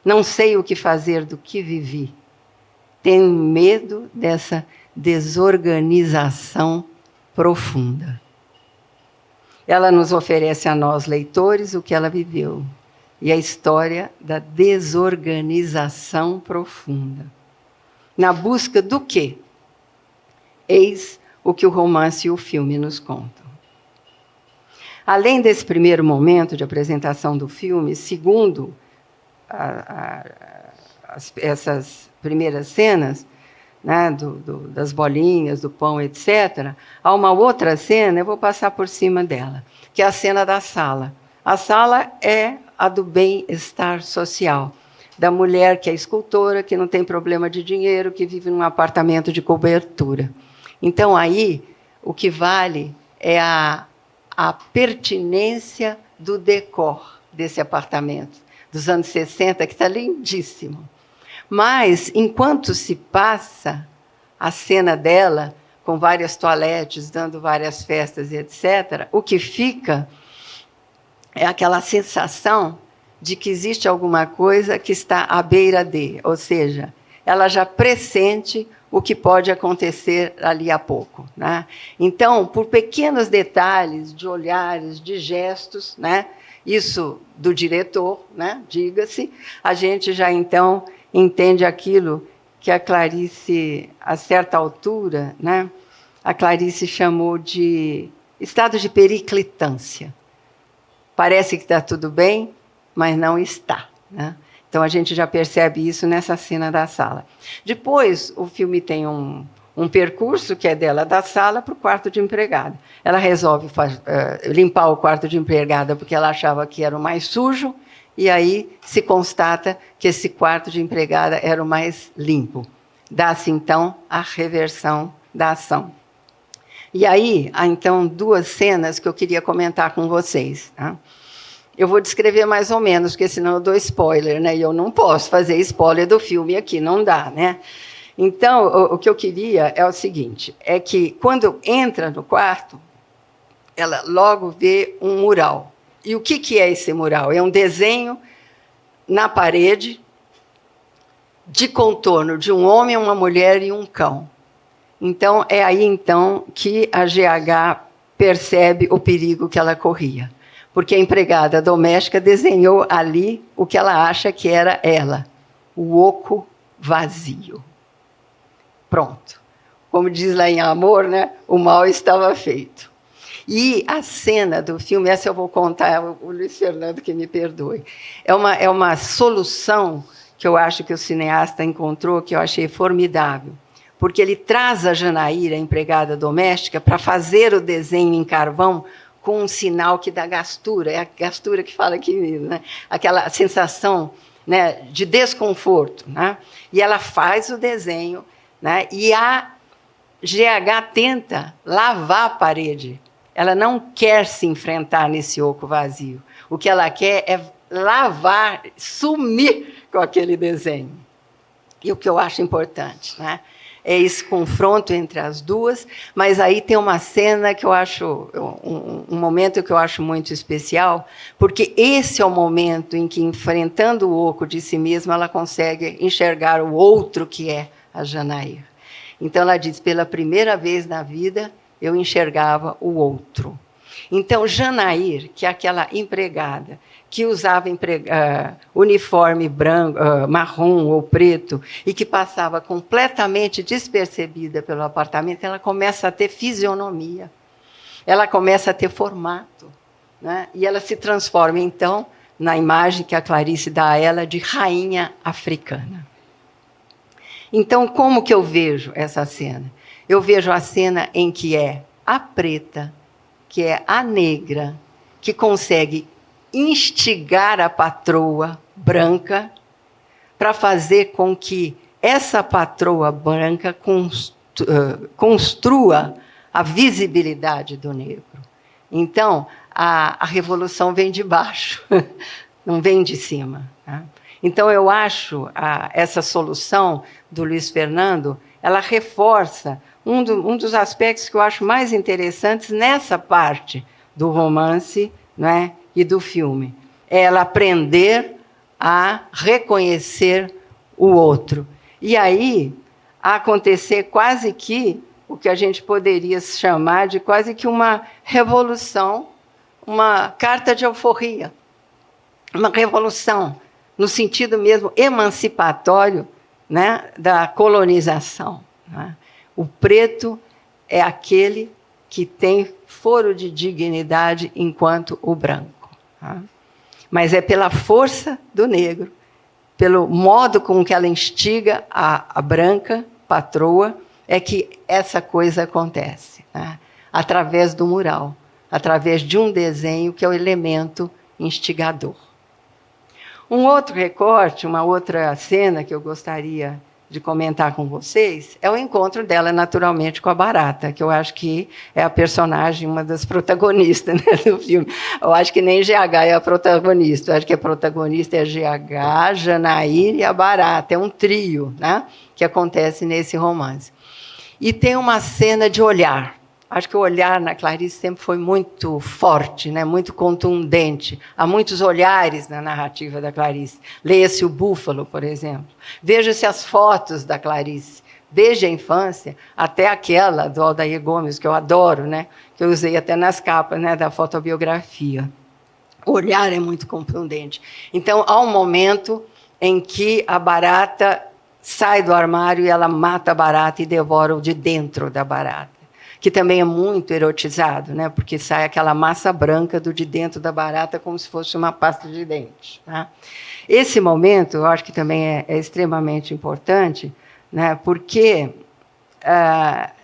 Não sei o que fazer do que vivi. Tenho medo dessa desorganização profunda. Ela nos oferece a nós, leitores, o que ela viveu. E a história da desorganização profunda. Na busca do quê? Eis o que o romance e o filme nos contam. Além desse primeiro momento de apresentação do filme, segundo essas primeiras cenas, né, das bolinhas, do pão, etc., há uma outra cena, eu vou passar por cima dela, que é a cena da sala. A sala é a do bem-estar social, da mulher que é escultora, que não tem problema de dinheiro, que vive num apartamento de cobertura. Então, aí, o que vale é a pertinência do decor desse apartamento, dos anos 60, que está lindíssimo. Mas, enquanto se passa a cena dela, com várias toaletes, dando várias festas, etc., o que fica é aquela sensação de que existe alguma coisa que está à beira de, ou seja, ela já pressente o que pode acontecer ali a pouco, né? Então, por pequenos detalhes, de olhares, de gestos, né? Isso do diretor, né? Diga-se, a gente já então entende aquilo que a Clarice, a certa altura, né? A Clarice chamou de estado de periclitância. Parece que está tudo bem, mas não está, né? Então, a gente já percebe isso nessa cena da sala. Depois, o filme tem um percurso que é dela da sala para o quarto de empregada. Ela resolve limpar o quarto de empregada porque ela achava que era o mais sujo, e aí se constata que esse quarto de empregada era o mais limpo. Dá-se, então, a reversão da ação. E aí, há, então, duas cenas que eu queria comentar com vocês, tá? Eu vou descrever mais ou menos, porque senão eu dou spoiler, né? E eu não posso fazer spoiler do filme aqui, não dá, né? Então, o que eu queria é o seguinte, é que quando entra no quarto, ela logo vê um mural. E o que é esse mural? É um desenho na parede de contorno de um homem, uma mulher e um cão. Então, é aí então que a GH percebe o perigo que ela corria. Porque a empregada doméstica desenhou ali o que ela acha que era ela, o oco vazio. Pronto. Como diz lá em Amor, né? O mal estava feito. E a cena do filme, essa eu vou contar, o Luiz Fernando que me perdoe, é uma solução que eu acho que o cineasta encontrou, que eu achei formidável. Porque ele traz a Janaíra, a empregada doméstica, para fazer o desenho em carvão com um sinal que dá gastura, é a gastura que fala aqui, né? Aquela sensação, né, de desconforto, né? E ela faz o desenho, né? E a GH tenta lavar a parede. Ela não quer se enfrentar nesse oco vazio. O que ela quer é lavar, sumir com aquele desenho. E o que eu acho importante, né? É esse confronto entre as duas, mas aí tem uma cena que eu acho, um momento que eu acho muito especial, porque esse é o momento em que, enfrentando o oco de si mesma, ela consegue enxergar o outro que é a Janaíra. Então, ela diz, pela primeira vez na vida, eu enxergava o outro. Então, Janaíra, que é aquela empregada que usava uniforme branco, marrom ou preto, e que passava completamente despercebida pelo apartamento, ela começa a ter fisionomia, ela começa a ter formato, né? E ela se transforma, então, na imagem que a Clarice dá a ela de rainha africana. Então, como que eu vejo essa cena? Eu vejo a cena em que é a preta, que é a negra, que consegue instigar a patroa branca para fazer com que essa patroa branca construa a visibilidade do negro. Então, a revolução vem de baixo, não vem de cima, né? Então, eu acho essa solução do Luiz Fernando, ela reforça um dos aspectos que eu acho mais interessantes nessa parte do romance, né, e do filme. É ela aprender a reconhecer o outro. E aí, acontecer quase que o que a gente poderia chamar de quase que uma revolução, uma carta de alforria, uma revolução, no sentido mesmo emancipatório, né, da colonização, né? O preto é aquele que tem foro de dignidade enquanto o branco, tá? Mas é pela força do negro, pelo modo com que ela instiga a branca patroa, é que essa coisa acontece, né? Através do mural, através de um desenho que é o elemento instigador. Um outro recorte, uma outra cena que eu gostaria de comentar com vocês é o encontro dela, naturalmente, com a Barata, que eu acho que é a personagem, uma das protagonistas, né, do filme. Eu acho que nem GH é a protagonista, eu acho que a protagonista é GH, Janaína e a Barata. É um trio, né, que acontece nesse romance. E tem uma cena de olhar. Acho que o olhar na Clarice sempre foi muito forte, né? Muito contundente. Há muitos olhares na narrativa da Clarice. Leia-se o Búfalo, por exemplo. Veja-se as fotos da Clarice, desde a infância até aquela do Aldair Gomes, que eu adoro, né? Que eu usei até nas capas, né, da fotobiografia. O olhar é muito contundente. Então, há um momento em que a Barata sai do armário e ela mata a Barata e devora o de dentro da Barata, que também é muito erotizado, né? Porque sai aquela massa branca do de dentro da Barata como se fosse uma pasta de dente. Tá? Esse momento, eu acho que também é extremamente importante, né? Porque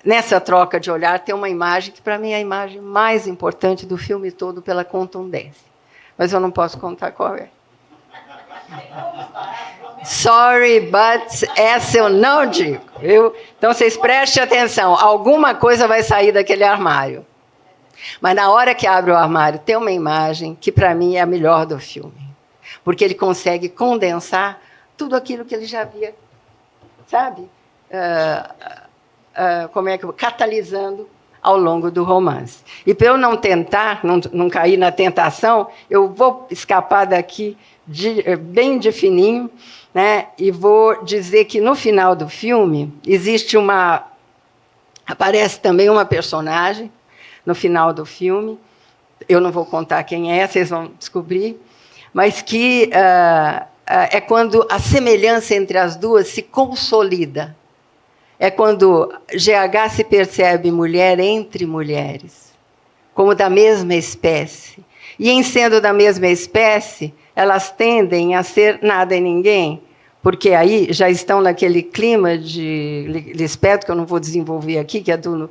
nessa troca de olhar tem uma imagem que, para mim, é a imagem mais importante do filme todo pela contundência. Mas eu não posso contar qual é. Sorry, but essa eu não digo. Viu? Então, vocês prestem atenção. Alguma coisa vai sair daquele armário. Mas, na hora que abre o armário, tem uma imagem que, para mim, é a melhor do filme. Porque ele consegue condensar tudo aquilo que ele já havia, sabe? Catalisando ao longo do romance. E, para eu não tentar, não cair na tentação, eu vou escapar daqui bem de fininho, né? E vou dizer que no final do filme aparece também uma personagem no final do filme, eu não vou contar quem é, vocês vão descobrir, mas que é quando a semelhança entre as duas se consolida. É quando GH se percebe mulher entre mulheres, como da mesma espécie. E, em sendo da mesma espécie, elas tendem a ser nada e ninguém, porque aí já estão naquele clima de Lispector, que eu não vou desenvolver aqui, que é do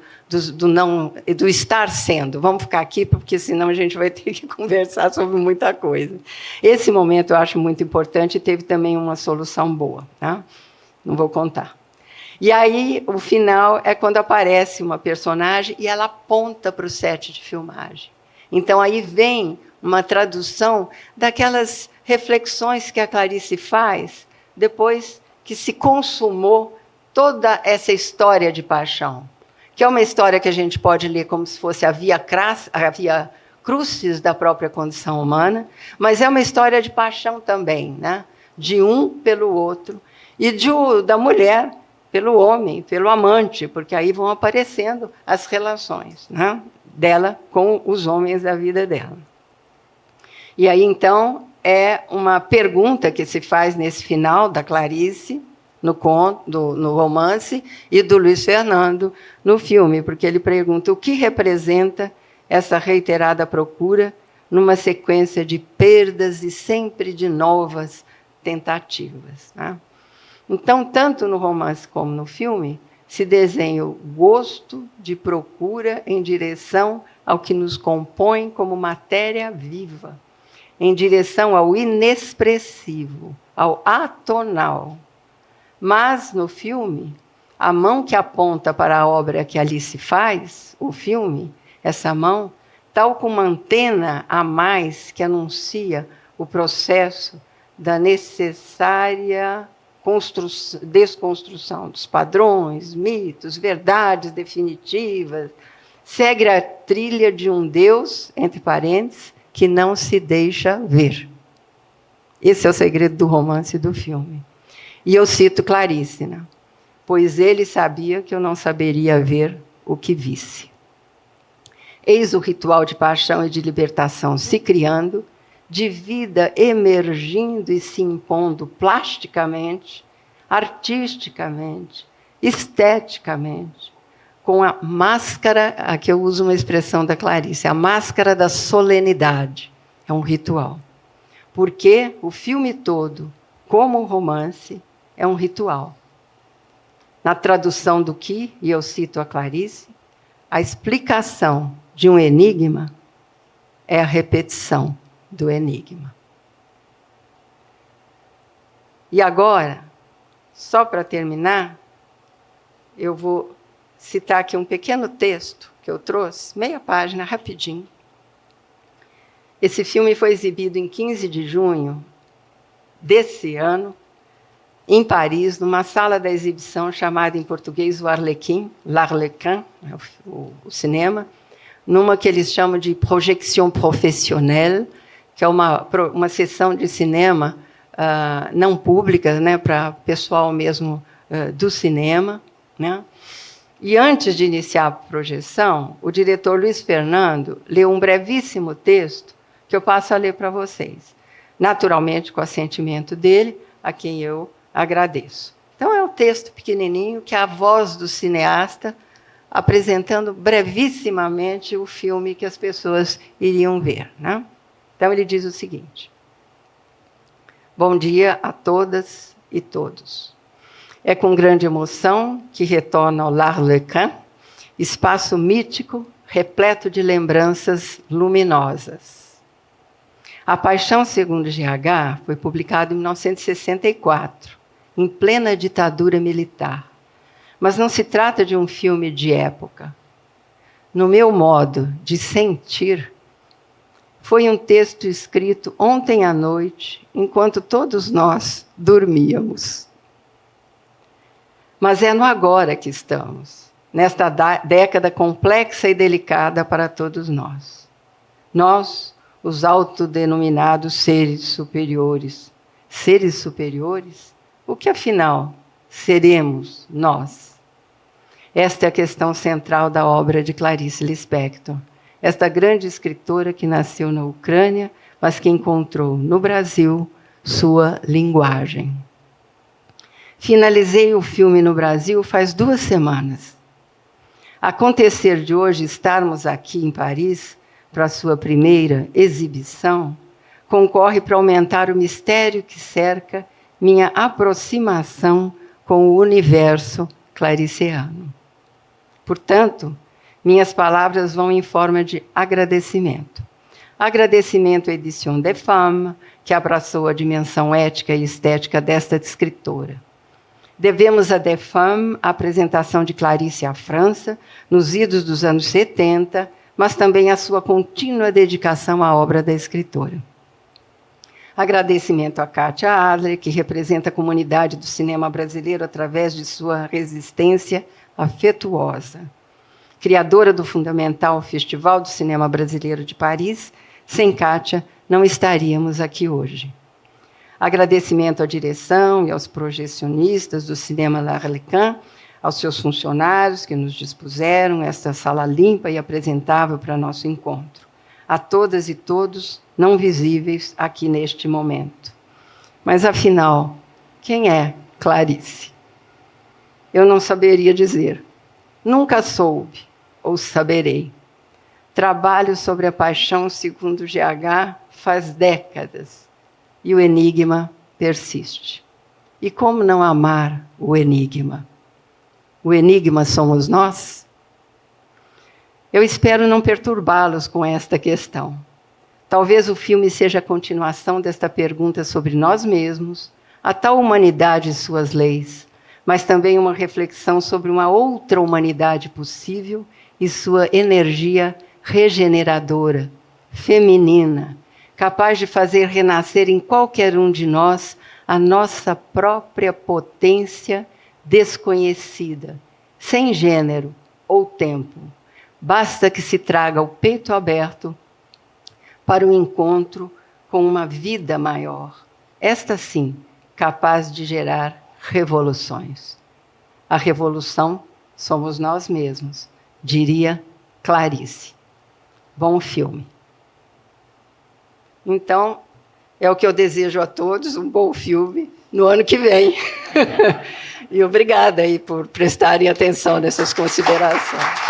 estar sendo. Vamos ficar aqui, porque senão a gente vai ter que conversar sobre muita coisa. Esse momento eu acho muito importante e teve também uma solução boa. Tá? Não vou contar. E aí, o final é quando aparece uma personagem e ela aponta para o set de filmagem. Então, aí vem uma tradução daquelas reflexões que a Clarice faz depois que se consumou toda essa história de paixão, que é uma história que a gente pode ler como se fosse a via crucis da própria condição humana, mas é uma história de paixão também, né? De um pelo outro, e da mulher pelo homem, pelo amante, porque aí vão aparecendo as relações, né, dela com os homens da vida dela. E aí, então, é uma pergunta que se faz nesse final da Clarice, no romance, e do Luiz Fernando no filme, porque ele pergunta o que representa essa reiterada procura numa sequência de perdas e sempre de novas tentativas. Né? Então, tanto no romance como no filme, se desenha o gosto de procura em direção ao que nos compõe como matéria viva, em direção ao inexpressivo, ao atonal. Mas, no filme, a mão que aponta para a obra que ali se faz, o filme, essa mão, tal como uma antena a mais que anuncia o processo da necessária desconstrução dos padrões, mitos, verdades definitivas, segue a trilha de um Deus, entre parênteses, que não se deixa ver. Esse é o segredo do romance e do filme. E eu cito Clarice, né? Pois ele sabia que eu não saberia ver o que visse. Eis o ritual de paixão e de libertação se criando, de vida emergindo e se impondo plasticamente, artisticamente, esteticamente, com a máscara, aqui eu uso uma expressão da Clarice, a máscara da solenidade. É um ritual. Porque o filme todo, como um romance, é um ritual. na tradução do que, e eu cito a Clarice, a explicação de um enigma é a repetição do enigma. E agora, só para terminar, eu vou citar aqui um pequeno texto que eu trouxe, meia página, rapidinho. Esse filme foi exibido em 15 de junho desse ano, em Paris, numa sala da exibição chamada em português o Arlequin, l'Arlequin, o cinema, numa que eles chamam de projection professionnelle, que é uma sessão de cinema não pública, né, para pessoal mesmo do cinema, né? E antes de iniciar a projeção, o diretor Luiz Fernando leu um brevíssimo texto que eu passo a ler para vocês, naturalmente com o assentimento dele, a quem eu agradeço. Então, é um texto pequenininho que é a voz do cineasta apresentando brevissimamente o filme que as pessoas iriam ver, né? Então, ele diz o seguinte: bom dia a todas e todos. É com grande emoção que retorno ao l'Arlequin, espaço mítico, repleto de lembranças luminosas. A Paixão segundo GH foi publicado em 1964, em plena ditadura militar. Mas não se trata de um filme de época. No meu modo de sentir, foi um texto escrito ontem à noite, enquanto todos nós dormíamos. Mas é no agora que estamos, nesta década complexa e delicada para todos nós. Nós, os autodenominados seres superiores. Seres superiores? O que, afinal, seremos nós? Esta é a questão central da obra de Clarice Lispector, esta grande escritora que nasceu na Ucrânia, mas que encontrou no Brasil sua linguagem. Finalizei o filme no Brasil faz 2 semanas. Acontecer de hoje estarmos aqui em Paris para sua primeira exibição concorre para aumentar o mistério que cerca minha aproximação com o universo clariceano. Portanto, minhas palavras vão em forma de agradecimento. Agradecimento à Edition des Femmes, que abraçou a dimensão ética e estética desta escritora. Devemos a des Femmes a apresentação de Clarice à França, nos idos dos anos 70, mas também a sua contínua dedicação à obra da escritora. Agradecimento a Kátia Adler, que representa a comunidade do cinema brasileiro através de sua resistência afetuosa. Criadora do fundamental Festival do Cinema Brasileiro de Paris, sem Kátia não estaríamos aqui hoje. Agradecimento à direção e aos projecionistas do Cinema l'Arlequin, aos seus funcionários que nos dispuseram esta sala limpa e apresentável para nosso encontro. A todas e todos não visíveis aqui neste momento. Mas, afinal, quem é Clarice? Eu não saberia dizer. Nunca soube, ou saberei. Trabalho sobre a Paixão segundo GH faz décadas. E o enigma persiste. E como não amar o enigma? O enigma somos nós? Eu espero não perturbá-los com esta questão. Talvez o filme seja a continuação desta pergunta sobre nós mesmos, a tal humanidade e suas leis, mas também uma reflexão sobre uma outra humanidade possível e sua energia regeneradora, feminina, capaz de fazer renascer em qualquer um de nós a nossa própria potência desconhecida, sem gênero ou tempo. Basta que se traga o peito aberto para o encontro com uma vida maior, esta sim, capaz de gerar revoluções. A revolução somos nós mesmos, diria Clarice. Bom filme. Então, é o que eu desejo a todos, um bom filme no ano que vem. E obrigada aí por prestarem atenção nessas considerações.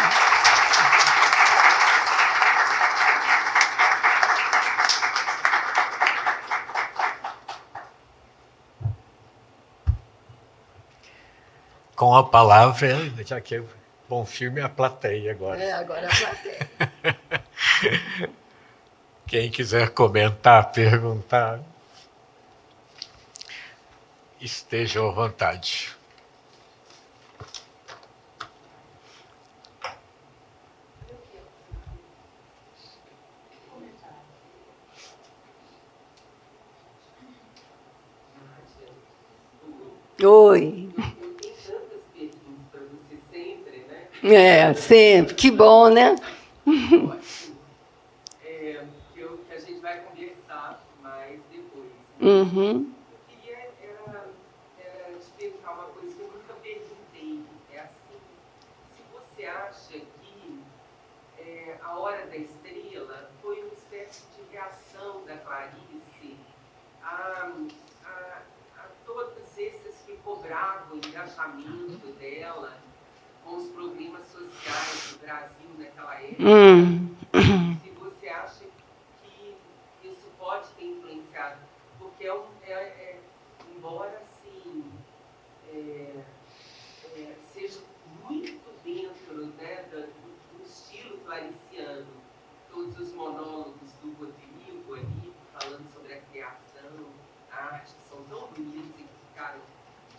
Com a palavra, já que é bom filme, a plateia agora. Agora a plateia. Quem quiser comentar, perguntar, esteja à vontade. Oi. Eu tenho tantas perguntas para você sempre, né? Sempre. Que bom, né? Ótimo. Que a gente vai conversar mais depois. Uhum. Eu queria te perguntar uma coisa que eu nunca perguntei. É assim, se você acha que A Hora da Estrela foi uma espécie de reação da Clarice a todos esses que cobravam o engajamento dela com os problemas sociais do Brasil naquela época. Se você acha que isso pode ter influenciado, porque embora assim seja muito dentro, né, do estilo clariciano, todos os monólogos do Rodrigo ali, falando sobre a criação, a arte, são tão bonitos e que ficaram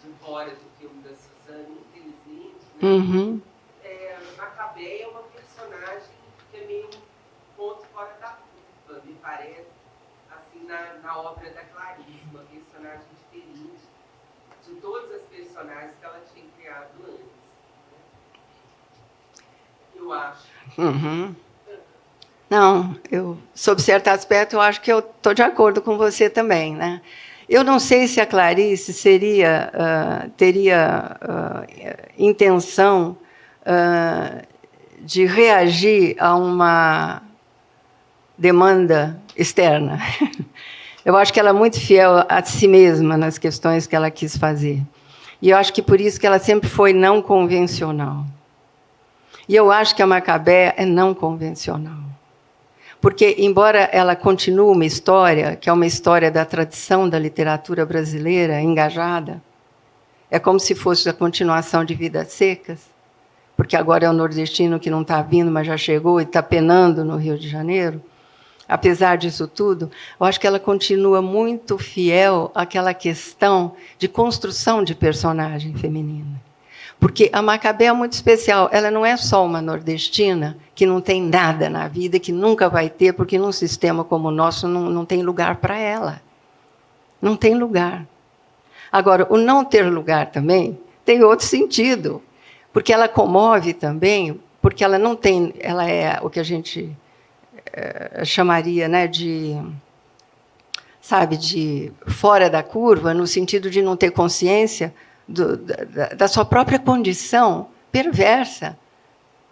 de fora do filme da Suzane, infelizmente. Né? Uhum. Macabé é uma personagem que é meio um ponto fora da curva, me parece, assim, na obra da Clarice, uma personagem diferente de todas as personagens que ela tinha criado antes. Né? Eu acho. Uhum. Não, sob certo aspecto, eu acho que eu estou de acordo com você também, né? Eu não sei se a Clarice teria intenção de reagir a uma demanda externa. Eu acho que ela é muito fiel a si mesma nas questões que ela quis fazer. E eu acho que por isso que ela sempre foi não convencional. E eu acho que a Macabé é não convencional. Porque, embora ela continue uma história, que é uma história da tradição da literatura brasileira engajada, é como se fosse a continuação de Vidas Secas, porque agora é o nordestino que não está vindo, mas já chegou e está penando no Rio de Janeiro. Apesar disso tudo, eu acho que ela continua muito fiel àquela questão de construção de personagem feminina. Porque a Macabé é muito especial. Ela não é só uma nordestina que não tem nada na vida, que nunca vai ter, porque num sistema como o nosso não tem lugar para ela. Não tem lugar. Agora, o não ter lugar também tem outro sentido, porque ela comove também, porque ela não tem, ela é o que a gente chamaria, né, de fora da curva, no sentido de não ter consciência da sua própria condição perversa,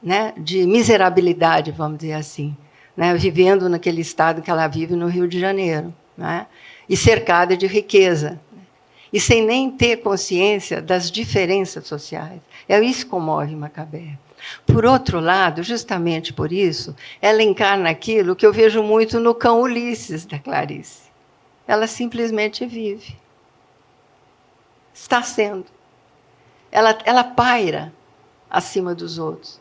né, de miserabilidade, vamos dizer assim, né, vivendo naquele estado que ela vive no Rio de Janeiro, né, e cercada de riqueza, e sem nem ter consciência das diferenças sociais. É isso que comove Macabé. Por outro lado, justamente por isso, ela encarna aquilo que eu vejo muito no Cão Ulisses, da Clarice. Ela simplesmente vive. Está sendo. Ela paira acima dos outros.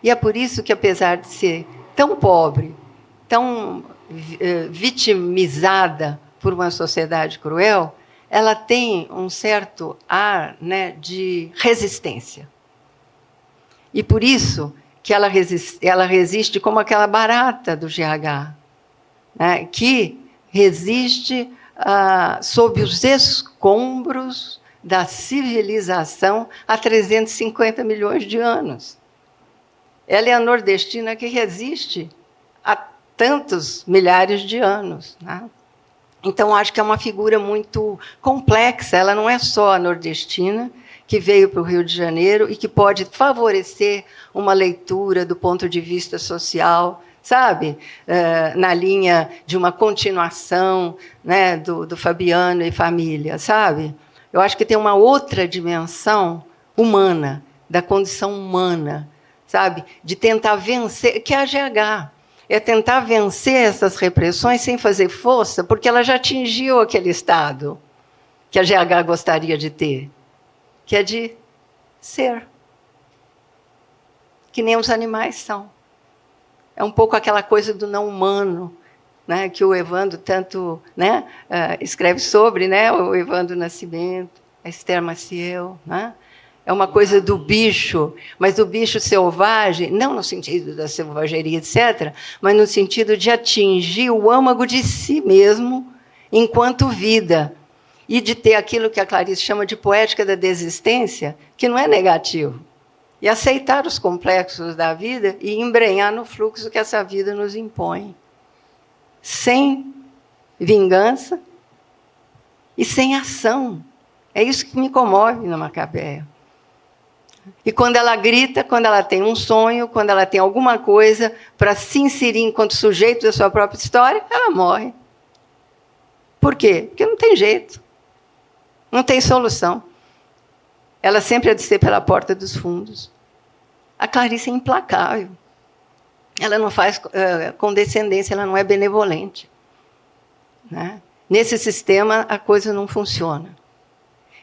E é por isso que, apesar de ser tão pobre, tão vitimizada por uma sociedade cruel, ela tem um certo ar, né, de resistência. E por isso que ela resiste como aquela barata do GH, né, que resiste sob os escombros da civilização há 350 milhões de anos. Ela é a nordestina que resiste há tantos milhares de anos, né? Então, acho que é uma figura muito complexa. Ela não é só a nordestina que veio para o Rio de Janeiro e que pode favorecer uma leitura do ponto de vista social, sabe? Na linha de uma continuação, né, do Fabiano e família, sabe? Eu acho que tem uma outra dimensão humana, da condição humana, sabe? De tentar vencer, que é a GH. É tentar vencer essas repressões sem fazer força, porque ela já atingiu aquele estado que a GH gostaria de ter, que é de ser. Que nem os animais são. É um pouco aquela coisa do não humano, né, que o Evandro tanto, né, escreve sobre, né, o Evandro Nascimento, a Esther Maciel, né? É uma coisa do bicho, mas do bicho selvagem, não no sentido da selvageria, etc., mas no sentido de atingir o âmago de si mesmo enquanto vida, e de ter aquilo que a Clarice chama de poética da desistência, que não é negativo, e aceitar os complexos da vida e embrenhar no fluxo que essa vida nos impõe, sem vingança e sem ação. É isso que me comove na Macabeia. E quando ela grita, quando ela tem um sonho, quando ela tem alguma coisa para se inserir enquanto sujeito da sua própria história, ela morre. Por quê? Porque não tem jeito. Não tem solução. Ela sempre há de ser pela porta dos fundos. A Clarice é implacável. Ela não faz condescendência, ela não é benevolente. Né? Nesse sistema, a coisa não funciona.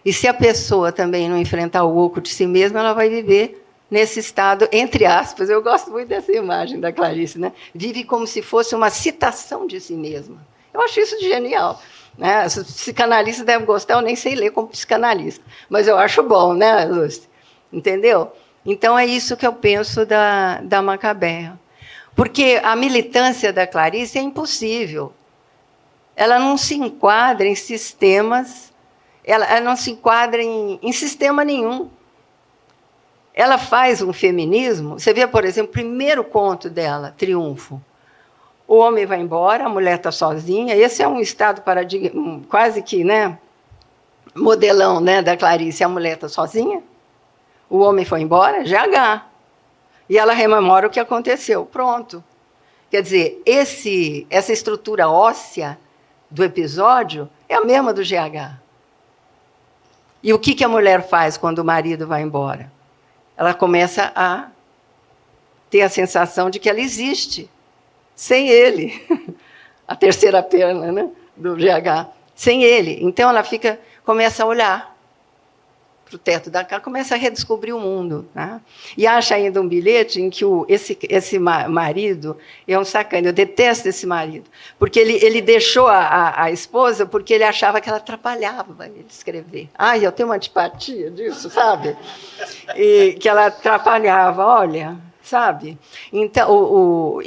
E se a pessoa também não enfrentar o oco de si mesma, ela vai viver nesse estado, entre aspas, eu gosto muito dessa imagem da Clarice, né? Vive como se fosse uma citação de si mesma. Eu acho isso genial. Né? Os psicanalistas devem gostar, eu nem sei ler como psicanalista, mas eu acho bom, né, Lúcia? Entendeu? Então, é isso que eu penso da Macabeia. Porque a militância da Clarice é impossível. Ela não se enquadra em sistemas, ela não se enquadra em sistema nenhum. Ela faz um feminismo, você vê, por exemplo, o primeiro conto dela, Triunfo. O homem vai embora, a mulher está sozinha, esse é um estado paradigma, quase que, né, modelão, né, da Clarice, a mulher está sozinha, o homem foi embora, GH. E ela rememora o que aconteceu, pronto. Quer dizer, essa estrutura óssea do episódio é a mesma do GH. E o que a mulher faz quando o marido vai embora? Ela começa a ter a sensação de que ela existe, sem ele. A terceira perna, né, do GH. Sem ele. Então, ela começa a olhar para o teto da casa, começa a redescobrir o mundo. Né? E acha ainda um bilhete em que esse marido é um sacana. Eu detesto esse marido, porque ele deixou a esposa porque ele achava que ela atrapalhava ele escrever. Ai, eu tenho uma antipatia disso, sabe? E que ela atrapalhava, olha, sabe? Então,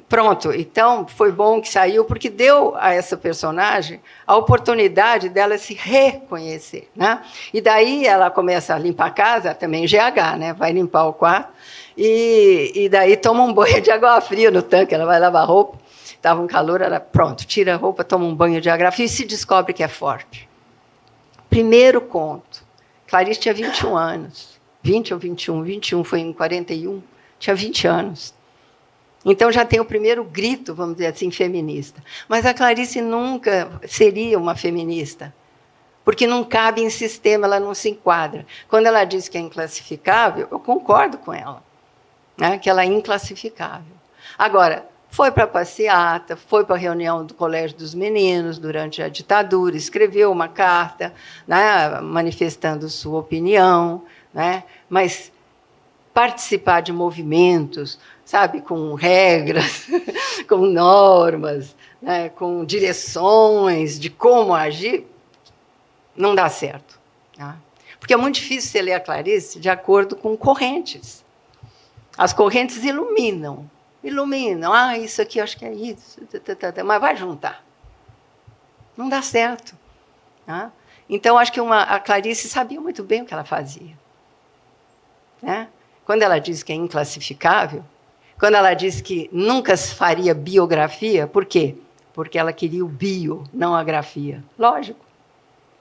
pronto, então foi bom que saiu, porque deu a essa personagem a oportunidade dela se reconhecer. Né? E daí ela começa a limpar a casa, também GH, né? Vai limpar o quarto, e daí toma um banho de água fria no tanque, ela vai lavar roupa, estava um calor, ela, pronto, tira a roupa, toma um banho de água fria e se descobre que é forte. Primeiro conto, Clarice tinha 21 anos, 20 ou 21 foi em 41, tinha 20 anos. Então, já tem o primeiro grito, vamos dizer assim, feminista. Mas a Clarice nunca seria uma feminista, porque não cabe em sistema, ela não se enquadra. Quando ela diz que é inclassificável, eu concordo com ela, né, que ela é inclassificável. Agora, foi para a passeata, foi para a reunião do Colégio dos Meninos durante a ditadura, escreveu uma carta, né, manifestando sua opinião, né, mas participar de movimentos, sabe, com regras, com normas, né, com direções de como agir, não dá certo. Tá? Porque é muito difícil você ler a Clarice de acordo com correntes. As correntes iluminam. Ah, isso aqui eu acho que é isso, mas vai juntar. Não dá certo. Tá? Então, acho que a Clarice sabia muito bem o que ela fazia. Né? Quando ela diz que é inclassificável, quando ela diz que nunca se faria biografia, por quê? Porque ela queria o bio, não a grafia. Lógico.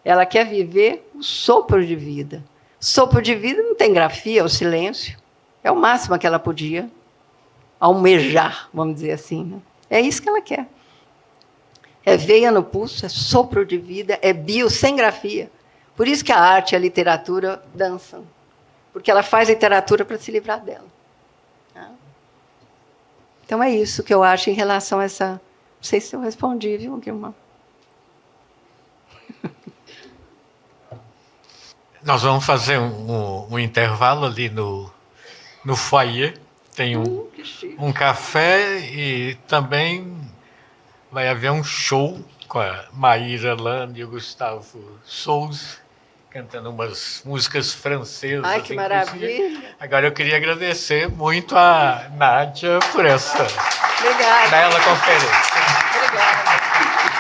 Ela quer viver o sopro de vida. Sopro de vida não tem grafia, é o silêncio. É o máximo que ela podia almejar, vamos dizer assim. Né? É isso que ela quer. É veia no pulso, é sopro de vida, é bio sem grafia. Por isso que a arte e a literatura dançam. Porque ela faz literatura para se livrar dela. Então, é isso que eu acho em relação a essa... Não sei se eu respondi, viu, Guilherme? Nós vamos fazer um intervalo ali no foyer. Tem Que chique. um café e também vai haver um show com a Maíra Landa e o Gustavo Souza, cantando umas músicas francesas. Ai, que inclusive. maravilha. Agora eu queria agradecer muito a Nádia por essa Obrigada. bela conferência. Obrigada.